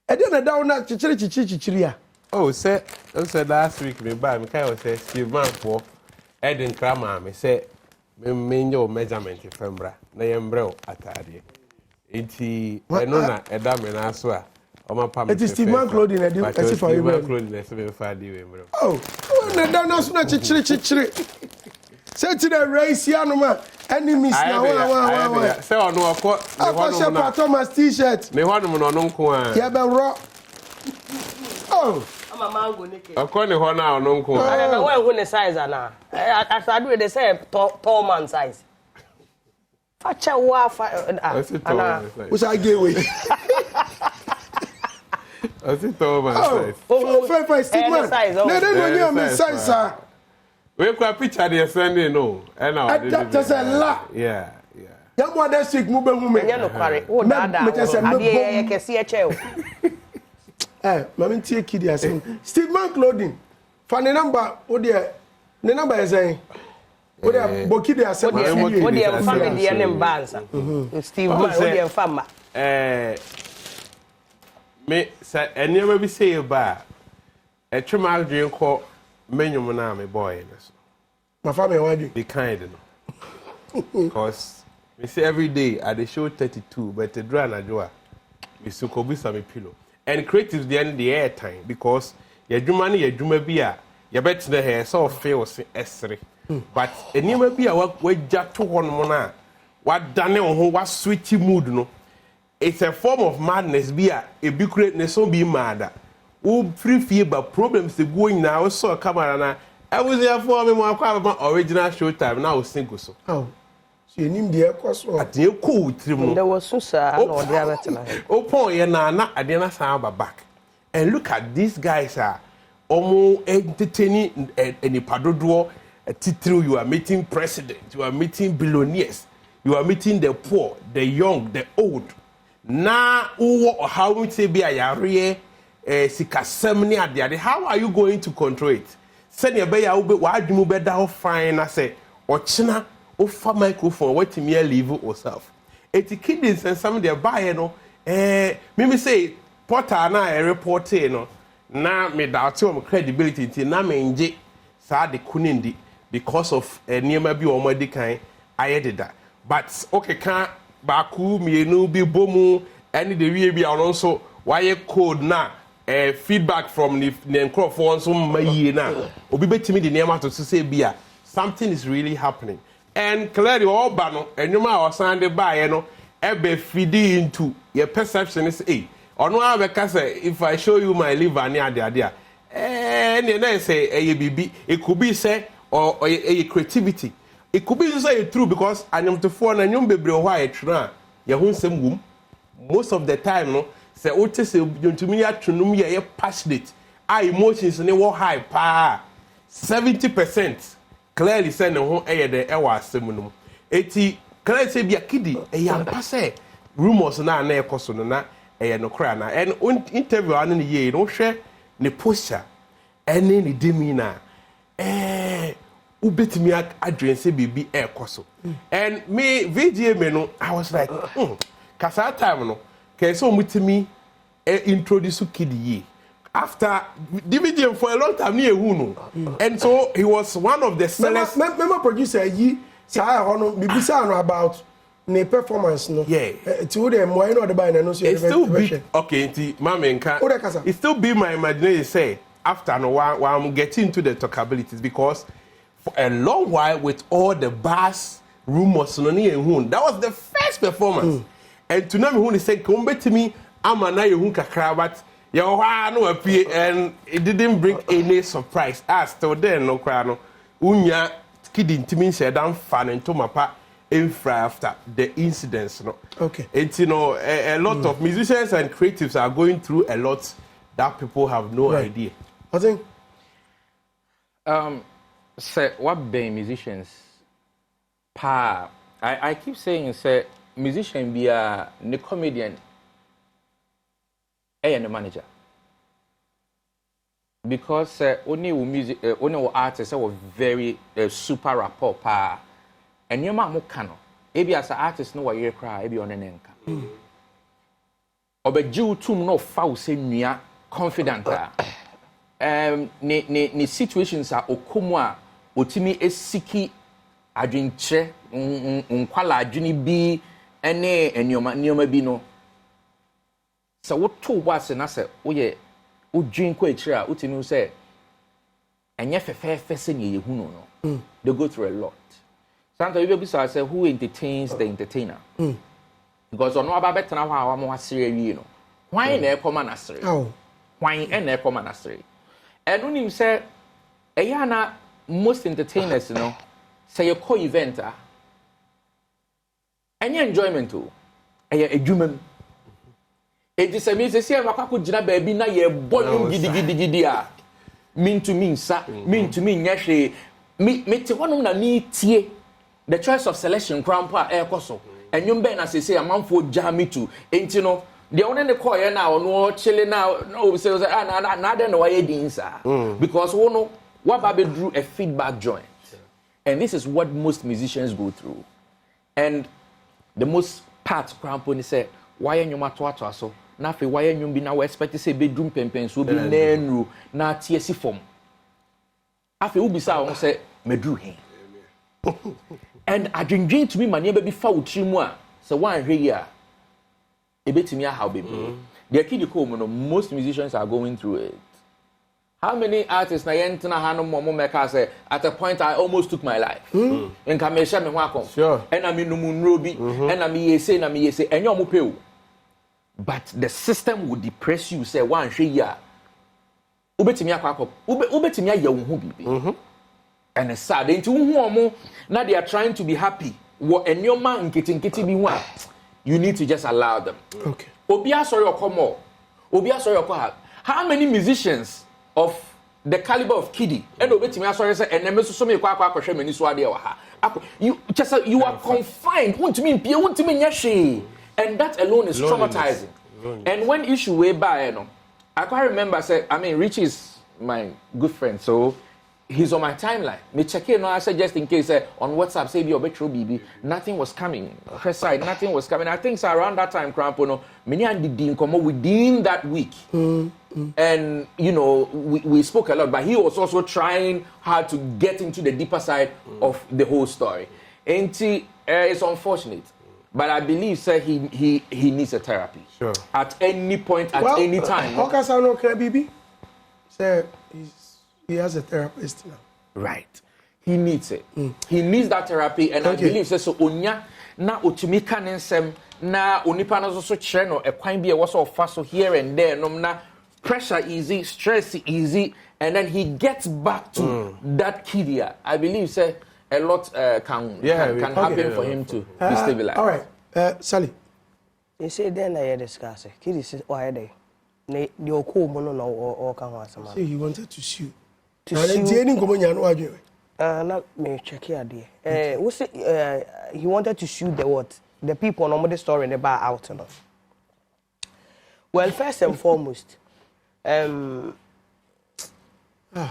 And then I down that chichiri. Oh, said last week me buy me kind of say Steve Man for Eden Krama me say me your measurement fembra na yembrel atade enti eno na eda me na so a o ma pa me it is Steve Man clothing na dey say for you clothing na say me fa dey we mbro oh na down na so na chichiri say to the race ya no ma enemies na wa say ono akọ na Thomas t-shirt me hono no nko a ya be ro oh akọ ne ho na ono nko I don't know when the size ana as I do they say tall man size facha wa ana which I gave away I see tall man size oh Steve Man no me size we kwa picture dey sending no and now that's a lot yeah ya mo next week mu be hu me nya no kware wo dada ade kese e che o mami tie kidi asem Steve Man Clothing fa ne number wo de ne number is saying wo de bokidi asem wo de family de ne mbanza Steve Man wo de fama me sa enema bi say ba e twema adwen ko menyum na me boy na so my family wadwi be kind no because me say every day at the show 32 but the draw na joa me suko bi some pillow and creatives the end the air time because your dwuma na your dwuma bi a you bet na hair so feel esre but enema bi a wagya to hono na wadane ho wa switch mood no it's a form of madness bi a ebi create ne so bi mad wo free fever problems dey go now we saw camera na I was there for me more kwa original Showtym now single so oh so enim de ekoso at dey cool trim there was so sir no dey abetena open ye na ade na san back and look at these guys are almost entertaining any padodo titru you are meeting president you are meeting billionaires you are meeting the poor the young the old na how we say be a yare sikasemni ade how are you going to control it send your beya wa adwumu be da fine na say ochina o fa microphone what me leave yourself kidneys and some they buy no me say portal na report no na me doubt your credibility ti na me nje sa de kunindi because of niema bi o madi kan ayededa but okay kan baku mienu bi bomu any the wie bi on so why code na feedback from the microphone so mayi na obi betimi the niema to say bia something is really happening and clearly all ba no enuma o sande ba no ebe feeding into your perception is ono abeka say if I show you my liver ni ade na say bibi it could be say or creativity it could be say true because anyomtefo na nyom bebre ho a etwena ye ho nsem gum most of the time no say ote say yontumi atwenum ye passionate emotions ne wo high pa 70% clearly say ne ho de wa asem no eti clearly say bia kidi ampa say rumors na ekoso no na no kra na and interview anu ne ye no hwe ne posture ene ne demeanor ubetimi adwen say bibi ekoso and me VGA me no I was like kasa time no kese omutimi introduce kidi ye after DVD for a long time near Huno. And so he was one of the sellers. Remember producer ye say bibisa about ne performance no. Yeah. It's all the more no the buy no so it still be okay nti mama nka. It still be my imagination say after no while I'm getting into the talkabilities because for a long while with all the bass rumors no near Hun that was the first performance. And to know Hun say come back to me ama na ye Hun kakra but no appear and it didn't bring any surprise. As still then no cry no unya kidding to me said I'm fan into my part infra after the incidents no. Okay. It's a lot of musicians and creatives are going through a lot that people have no idea. I think say what be musicians I keep saying say musician be a comedian and the manager because only music only artists are very super rapport pa and your mama cano ebi as an artist no why you cry ebi on nenka obeju tum no fa say nua confident ne situations are okomu a otimi esiki adwenche nkwala adwene bi ene enioma bi no so what two was na say woye odwin ko ekira utimi say enye fefefe se ne yehu no they go through a lot sometimes you be say who entertains the entertainer because ono aba betena ho a wa asere wi no hwan na ekoma na asere hwan na ekoma na asere enu nim say eya na most entertainers no say a co event enye enjoyment o eya edwumam edi se mi se se makwa gina baabi na ye boyum gidigidi a mean to me nyahwe me te honum na me tie the choice of selection cramp a ekoso and you ben as I say a man for jammy too. Ain't you know? The only the choir now, no chilling now, no, say, I don't know why you didn't, sir. Because we know what Baby drew a feedback joint. And this is what most musicians go through. And the most part, Cramponi said, why are you matter so? Nafi, why are you be now expect to say bedroom pempens will be nenu, na TSC form. Afi ubi sa on say, me drew him. And I drink to me, my neighbor be foul trimwa. So one here. How baby. The kid most musicians are going through it. How many artists na yentna hanu momo meka say at a point I almost took my life. En kamesha me hwa sure. And I mean no munrobi and I me say na me say enyo mo pe. But the system will depress you say one hwe ya. Ubetimi akwa ubetimi aye wo hu bibi. And it's sad into hu omo na they are trying to be happy. Wo enyoma nkiti bi hu a. You need to just allow them. Okay. Obia sorry or come more. Obia sorry or how many musicians of the caliber of Kiddy and obetimi sorry say and nemeso so me kwa hwe mani so ade wa ha. You are confined. Want to mean pie want to mean nyashe. And that alone is traumatizing. And when issue way by I can't remember say I mean Richie is my good friend so he's on my timeline. Me check it now. I said just in case on WhatsApp say be obetro BB. Nothing was coming. Her side, nothing was coming. I think so around that time, Crampono, many and didn't come within that week. And you know, we spoke a lot, but he was also trying hard to get into the deeper side of the whole story. And it's unfortunate. But I believe sir he needs a therapy. Sure. At any point, at any time. How can I know BB? Sir, he has a therapist now. Right. He needs it. He needs that therapy, and I believe so. Onya na otumika nensem na onipa na so chere no ekwan bi e wo so fa here and there no na pressure easy, stress easy, and then he gets back to that kidia. I believe say a lot can happen for him to be stabilized. All right, Sally. You say then I discuss it. Kidi says why they the okó mo no or kan ho asama. Say he wanted to sue. Not me check here. He wanted to shoot the what? The people on the story in the bar out. Well, first and foremost, I'm a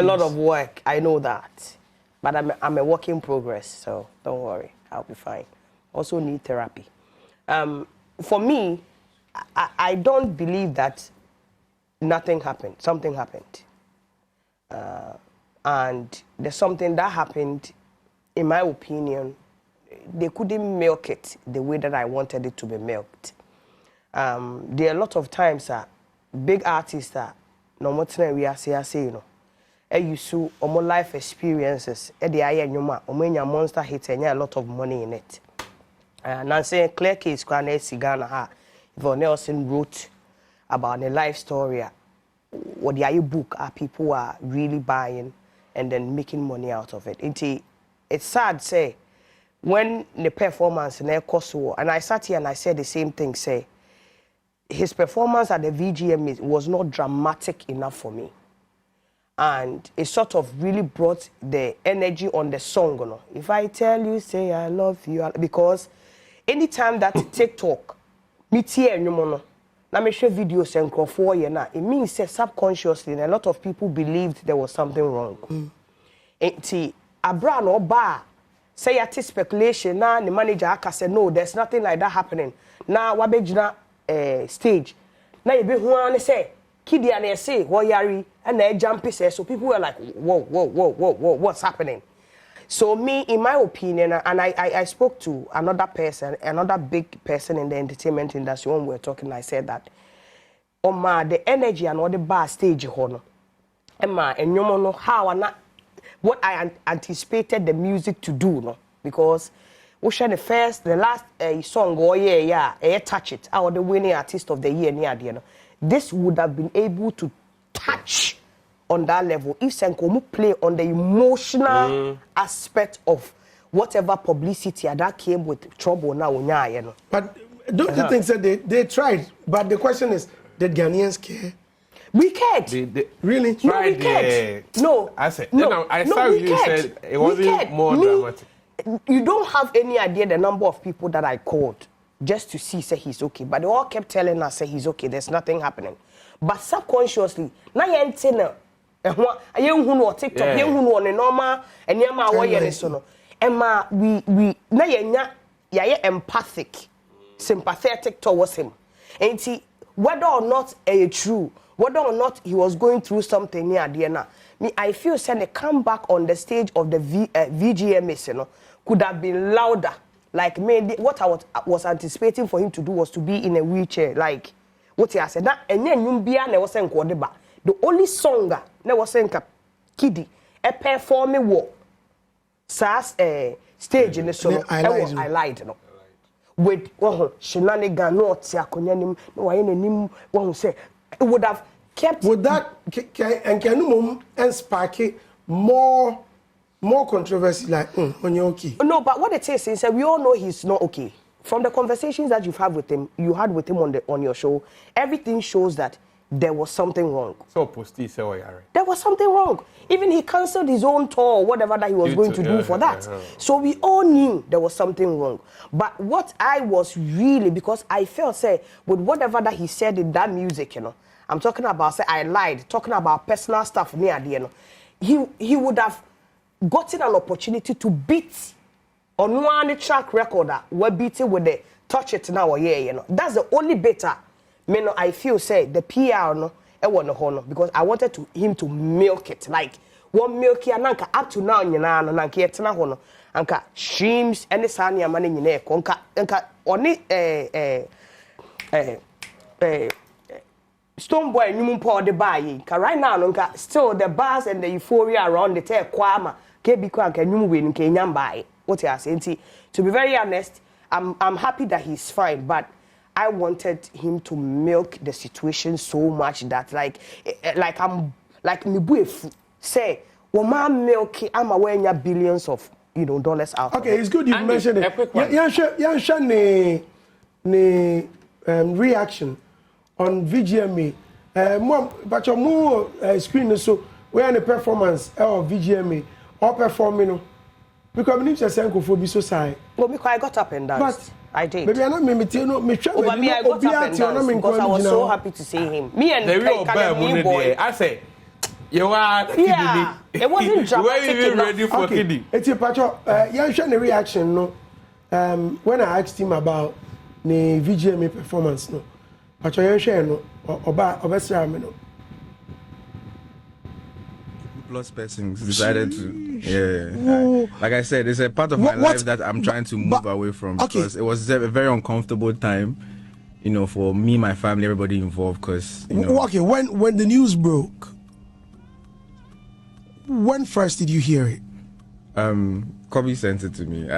lot of work. I know that, but I'm a work in progress. So don't worry, I'll be fine. Also need therapy. For me, I don't believe that. Nothing happened. Something happened. And there's something that happened, in my opinion, they couldn't milk it the way that I wanted it to be milked. There are a lot of times big artists no matter we are say you know, you see life experiences, monster hits and a lot of money in it. And I'm saying clear case, Ghana, Yvonne Nelson wrote about the life story. What the book people are really buying and then making money out of it. It's sad, say, when the performance in Kosovo, and I sat here and I said the same thing, say, his performance at the VGM was not dramatic enough for me. And it sort of really brought the energy on the song. You know? If I tell you, say I love you, because anytime that TikTok, me tear you now me share videos and for it means that subconsciously a lot of people believed there was something wrong. Abra no bar say at speculation now the manager aka say no, there's nothing like that happening. Now wabejina stage. Now you be who say kidi and say yari and they jump say so people were like whoa what's happening? So me, in my opinion, and I spoke to another person, another big person in the entertainment industry when we were talking, I said that the energy and all the bar stage and you know how and what I anticipated the music to do, no? Because we share the last song, touch it, our the winning artist of the year near the end. This would have been able to touch on that level if Senkomu play on the emotional aspect of whatever publicity that came with trouble now. But don't you think that they tried? But the question is, did Ghanaians care? We cared. Really? No, we cared. No. I said, no, I saw you said it wasn't more dramatic. you don't have any idea the number of people that I called just to see say he's okay, but they all kept telling us say he's okay, there's nothing happening. But subconsciously, na yente na yen hu no TikTok, yen hu no on normal enyama awoye so no. Emma we na yenya yaye empathic, sympathetic towards him. And see whether or not true, whether or not he was going through something near Diana. Me, I feel saying the comeback on the stage of the VGMS, you know, could have been louder. Like maybe what I was anticipating for him to do was to be in a wheelchair. Like what he said. Now, and then ne was saying the only song ne was saying Kiddy a performing war. SAS stage in the solo. I lied, you know. With shenanigan no tiakonyanim no wayenanim one say it would have kept would that and can and spark more controversy like when you're okay. No, but what it is we all know he's not okay. From the conversations that you had with him on your show, everything shows that there was something wrong. So posty say there was something wrong. Even he cancelled his own tour or whatever that he was going to do for that. So we all knew there was something wrong. But what I was really, because I felt say with whatever that he said in that music, you know, I'm talking about say I lied, talking about personal stuff near the end. He would have gotten an opportunity to beat on one track record that we're beating with the touch it now or you know. That's the only better. Me no, I feel say the PR no because I wanted him to milk it like one milky ananka up to now nyina no nanka yetena ho no anka streams and the sanya mane nyina e nka oni Stone Boy nyum po de buy ka right now no nka still the buzz and the euphoria around the tell kwama ke bi kwa nka nyum we nka nyam buy what you are saying. To be very honest, I'm happy that he's fine, but I wanted him to milk the situation so much that I'm like Mibuefu say, "Woma milk I'm aware billions of dollars out." Okay, it's good you mentioned it. Yeah, reaction on VGMA. But your more screen so where the performance of VGMA or performing because we need to say go so side. Well, because I got up and danced. But I did. Maybe I know I got up and danced because I was so happy to see him. Me and the boy. I say, you are. Yeah, it wasn't dramatic enough. Ready for Kiddy. It's a patcho. You show the reaction, no. When I asked him about the VGMA performance, no. Patcho, you share no. Oba no. Plus persons decided to like I said, it's a part of my life that I'm trying to move away from because it was a very uncomfortable time, for me, my family, everybody involved. Because okay, when the news broke, when first did you hear it? Kobe sent it to me.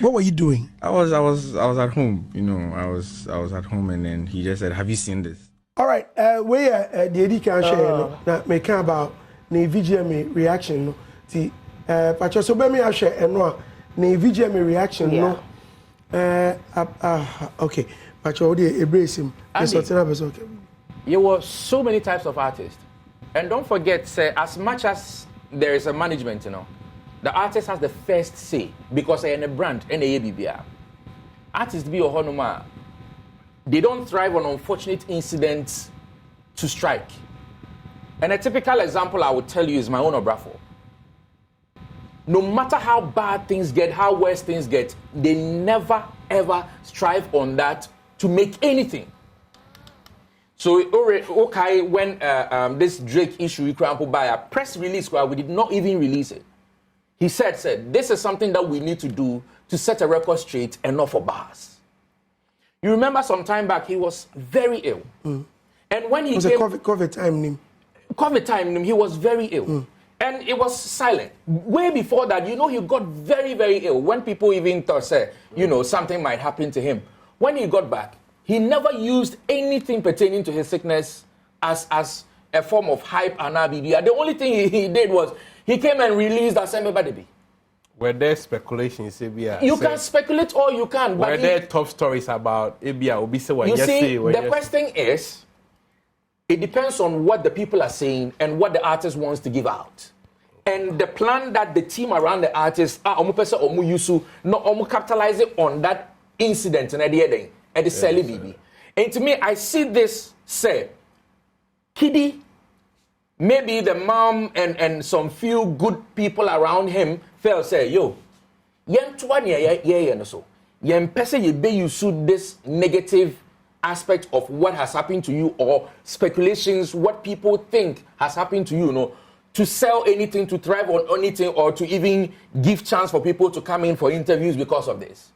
What were you doing? I was at home. I was at home, and then he just said, "Have you seen this?" All right, where the Eddie can share that may come about. Ne VGMA reaction no ti pacho so be me a share eno ne VGMA reaction no okay pacho dey embrace him okay. There were so many types of artists, and don't forget say as much as there is a management, the artist has the first say because they are a brand and a BBR. Artists be ohonoma, they don't thrive on unfortunate incidents to strike. And a typical example I would tell you is my own Obrafo. No matter how bad things get, how worse things get, they never ever strive on that to make anything. So, okay, when this Drake issue, we crumpled by a press release, we did not even release it. He said, this is something that we need to do to set a record straight and not for bars. You remember some time back, he was very ill. And when he came... It was a COVID time, COVID time, he was very ill. And it was silent. Way before that, he got very, very ill. When people even thought, something might happen to him. When he got back, he never used anything pertaining to his sickness as a form of hype and BBR. The only thing he did was, he came and released Asembe Badebi. Were there speculations, you can speculate all you can. Were there top stories about ABA? You see, the question is, it depends on what the people are saying and what the artist wants to give out. and the plan that the team around the artist no capitalize on that incident and at the Sally BB. And to me, I see this say, Kiddy, maybe the mom and some few good people around him felt say, yo, yen so yen person you be you suit this negative aspect of what has happened to you or speculations, what people think has happened to you, to sell anything, to thrive on anything, or to even give chance for people to come in for interviews because of this.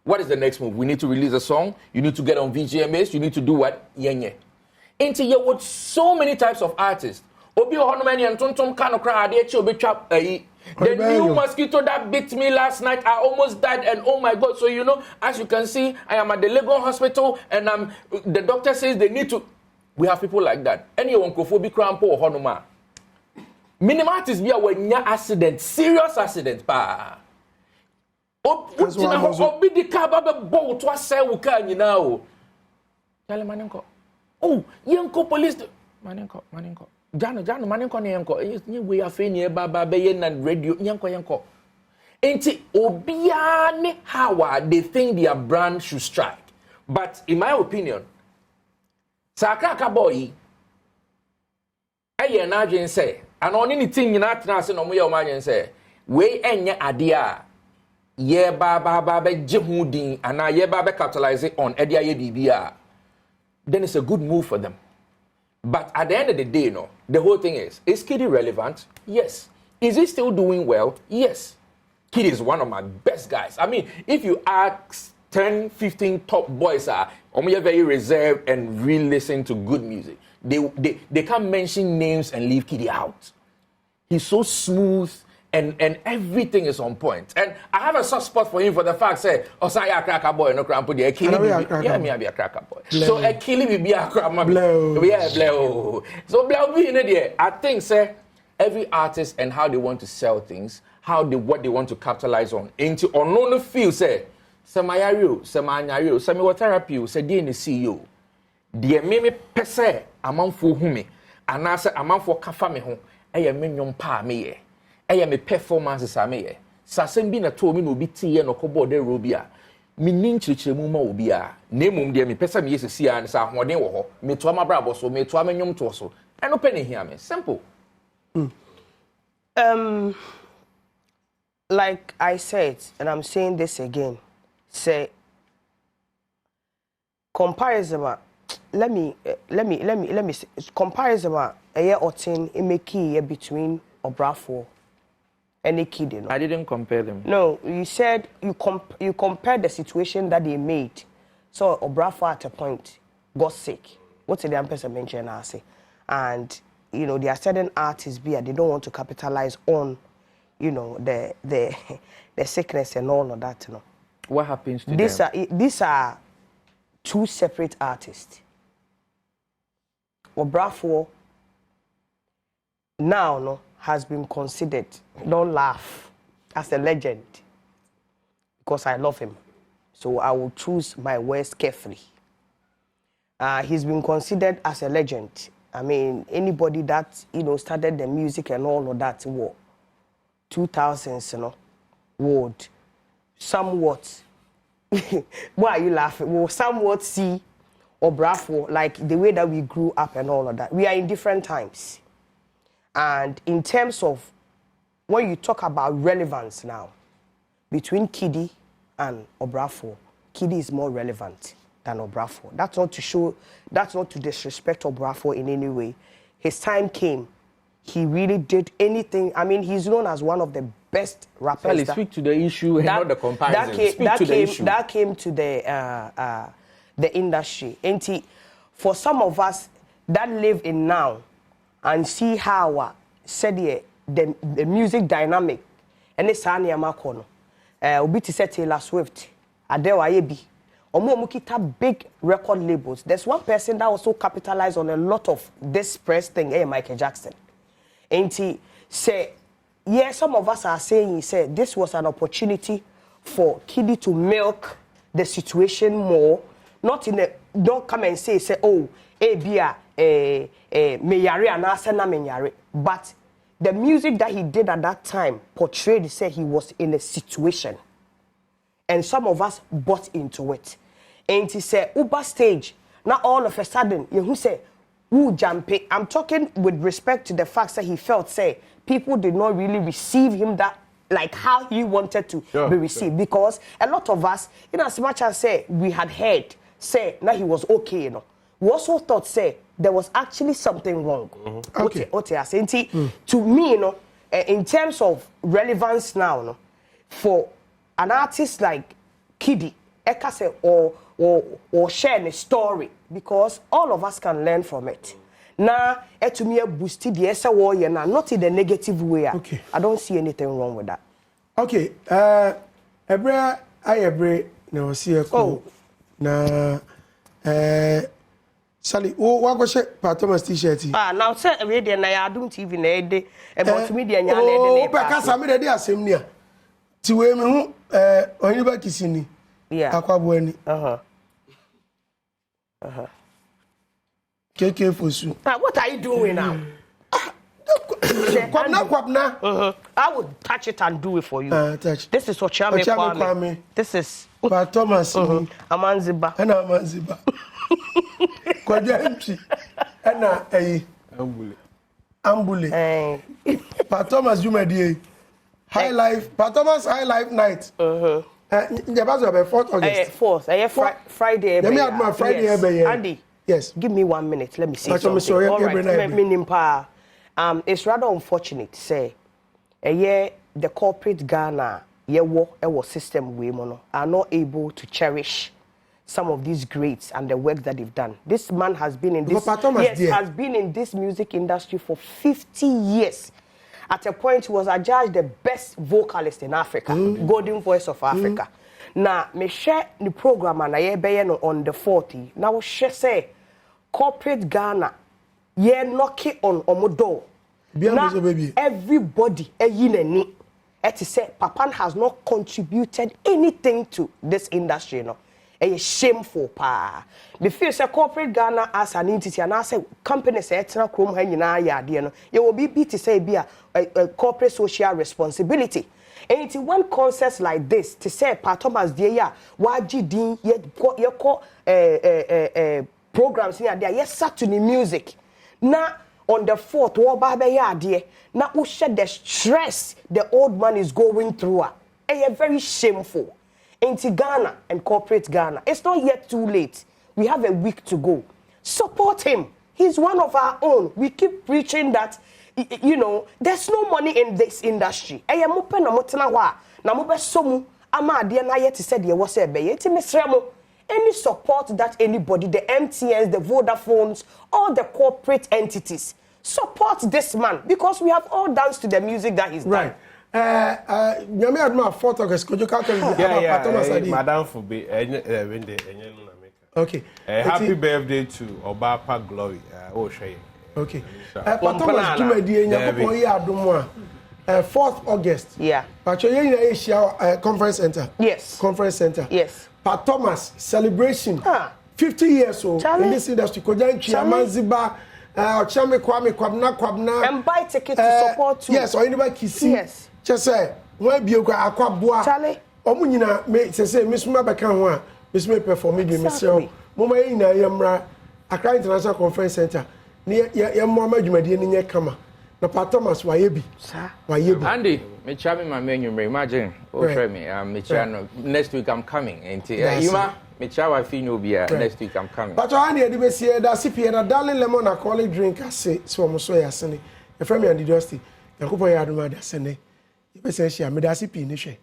What is the next move? We need to release a song. You need to get on VGMAs. You need to do what? Yenye. Into here with so many types of artists. Obi Ohonomani and Tonton Kano Kra Obi Trap. The new mosquito that bit me last night, I almost died, and oh my God. So as you can see, I am at the Legon hospital, and the doctor says they need to. We have people like that. Anyone Kofobi Krampo Ohonoma. Minimum artists be a when accident, serious accident, pa. Obi di car baba bow to say wuka nyina. Tell manenko. Oh, yenko police manenko. Jano manenko ne yenko. Ni we afa ni baba be yen na radio yenko. Enti obia ne how they think their brand should strike. But in my opinion, Sakaka boy aye na adwen say, and on anything nyina tena se no mo ye o ma adwen say, we enye ade a ye ba be jehudin and ye ba capitalize on edia ye bibia, then it's a good move for them. But at the end of the day, the whole thing is Kiddy relevant? Yes. Is he still doing well? Yes. Kiddy is one of my best guys. I mean, if you ask 10, 15 top boys are very reserved and really listen to good music, they can't mention names and leave Kiddy out. He's so smooth. And everything is on point. And I have a soft spot for him for the fact say, Osaya a cracker boy, no crampo de yeah, me be a cracker boy. Bleu. So a killing be a cracker boy. Yeah, bleu. So bleu be in there. I think say every artist and how they want to sell things, what they want to capitalize on. Into unknown feel say, Samayario, Sami therapy, say the CEO. The meme pese among for humi, and I say among for kafa me home, a minion pa me. I am a performance ameye. Sasem bi na to me no bi tie no kobo de robia. Me nin chichiremu ma obia. Nemum de me pesa me yesisi an sa hoden wo ho. Me to ma brabo so, me to amanyom to so. Eno pe ne hia me. Simple. Like I said, and I'm saying this again. Say comparison. Let me say, comparison a year or 10 it make key between Obrafo and Kiddy. I didn't compare them. No, you said you compared the situation that they made. So Obrafo at a point got sick. What's the person mentioned? I say, and there are certain artists they don't want to capitalize on, the sickness and all of that. What happens to them? These are two separate artists. Obrafo now has been considered, don't laugh, as a legend because I love him. So I will choose my words carefully. He's been considered as a legend. I mean, anybody that, started the music and all of that, 2000s, would somewhat, why are you laughing? Will somewhat see Obrafo, like the way that we grew up and all of that. We are in different times. And in terms of when you talk about relevance now, between Kiddy and Obrafo, Kiddy is more relevant than Obrafo. That's not to disrespect Obrafo in any way. His time came. He really did anything. I mean, he's known as one of the best rappers. Well, speak to the issue and not the comparison. That came to the industry. And for some of us that live in now, and see how said the music dynamic and it's Sanya Makono. Obi to say Taylor Swift, Adele Ayebi, Omo big record labels. There's one person that also capitalized on a lot of this press thing, Michael Jackson. And he say, yeah, some of us are saying he said this was an opportunity for Kiddy to milk the situation more. Not in a don't come and say, oh, Bia. Me yare and asa na me yare, but the music that he did at that time portrayed, said he was in a situation. And some of us bought into it. And he said, Uber stage, now all of a sudden, you say, who jump it? I'm talking with respect to the fact that he felt, say, people did not really receive him that, like how he wanted to be received. Because a lot of us, in as much as say, we had heard, say, now he was okay, you know. We also thought, say, there was actually something wrong. Okay. To me, you know, in terms of relevance now, you know, for an artist like Kiddy, Ekase, or share a story, because all of us can learn from it. Now, to me, boosted the essay warrior, not in the negative way. Okay. I don't see anything wrong with that. Okay. Every no see a cool. Na Sally, what was it? Thomas t-shirt. Now, sir, already, and I Adom TV na about media. Oh, because I made a similar. To women who anybody kissing. Yeah. Aquabueni. KK Fosu. What are you doing now? I would touch it and do it for you. Touch. This is Ochame Kwame. This is Thomas. Amanziba. And Amanziba. Kwajanchi. And Ambule. Thomas Jumadi. High Life. Thomas High Life Night. The buzz of 4th August. 4th. Friday. Let me add my Friday. Andy. Yes. Give me 1 minute. Let me see something. All right. It's rather unfortunate, say, the corporate Ghana, our system we are not able to cherish some of these greats and the work that they've done. This man has been in this has been in this music industry for 50 years. At a point, he was adjudged the best vocalist in Africa, Golden Voice of Africa. Now, me share the program and I be on the 40. Now, she say corporate Ghana, knocking on omo door. Now, everybody, say, Papan has not contributed anything to this industry, you know. It's shameful, pa. Me feel say corporate Ghana as an entity, and I say companies say etna krom ha nyina ya de no. You will be to say be a corporate social responsibility. And it's one concept like this to say Pa Thomas de ya waji din ye ko programs here there yes sat to the music. Now on the 4th wo ba be ya de na wo share the stress the old man is going through. Very shameful. Into Ghana and corporate Ghana. It's not yet too late. We have a week to go. Support him. He's one of our own. We keep preaching that, you know, there's no money in this industry. Any support that anybody, the MTNs, the Vodafones, all the corporate entities, support this man because we have all danced to the music that he's done. Nyame adma 4th August could you count Madam for be okay. Happy birthday to Obapa Glory. Okay. Thomas Jumadi Nyakopo yi adom 4th August. Yeah. Pacho ye Asia Conference Center. Yes. Conference Center. Yes. Thomas celebration. 50 years old in this industry. Kojanchi Amanziba Ochame Kwabna. And buy ticket to support you. Yes, or anybody kisi. Yes. Just say, when be akwaboa. Charlie. Omunyina me say Miss Mabaka ho a Miss me perform me Miss Mama yina yamra Accra International Conference Center. Ni yamma adwumade ni nye kama. Na Pa Thomas wayebi. Wayebi. Andy, me chami my menu imagine. Oh try me. Me chano next week I'm coming. Yuma me chawa fi no bia next week I'm coming. But Andy dey be see da CP na darling lemon alcoholic drink ase so mo so yasene. E friend me Andy Dosty. Yakopon ya adoma da sene. You say she am da CP ni hwe.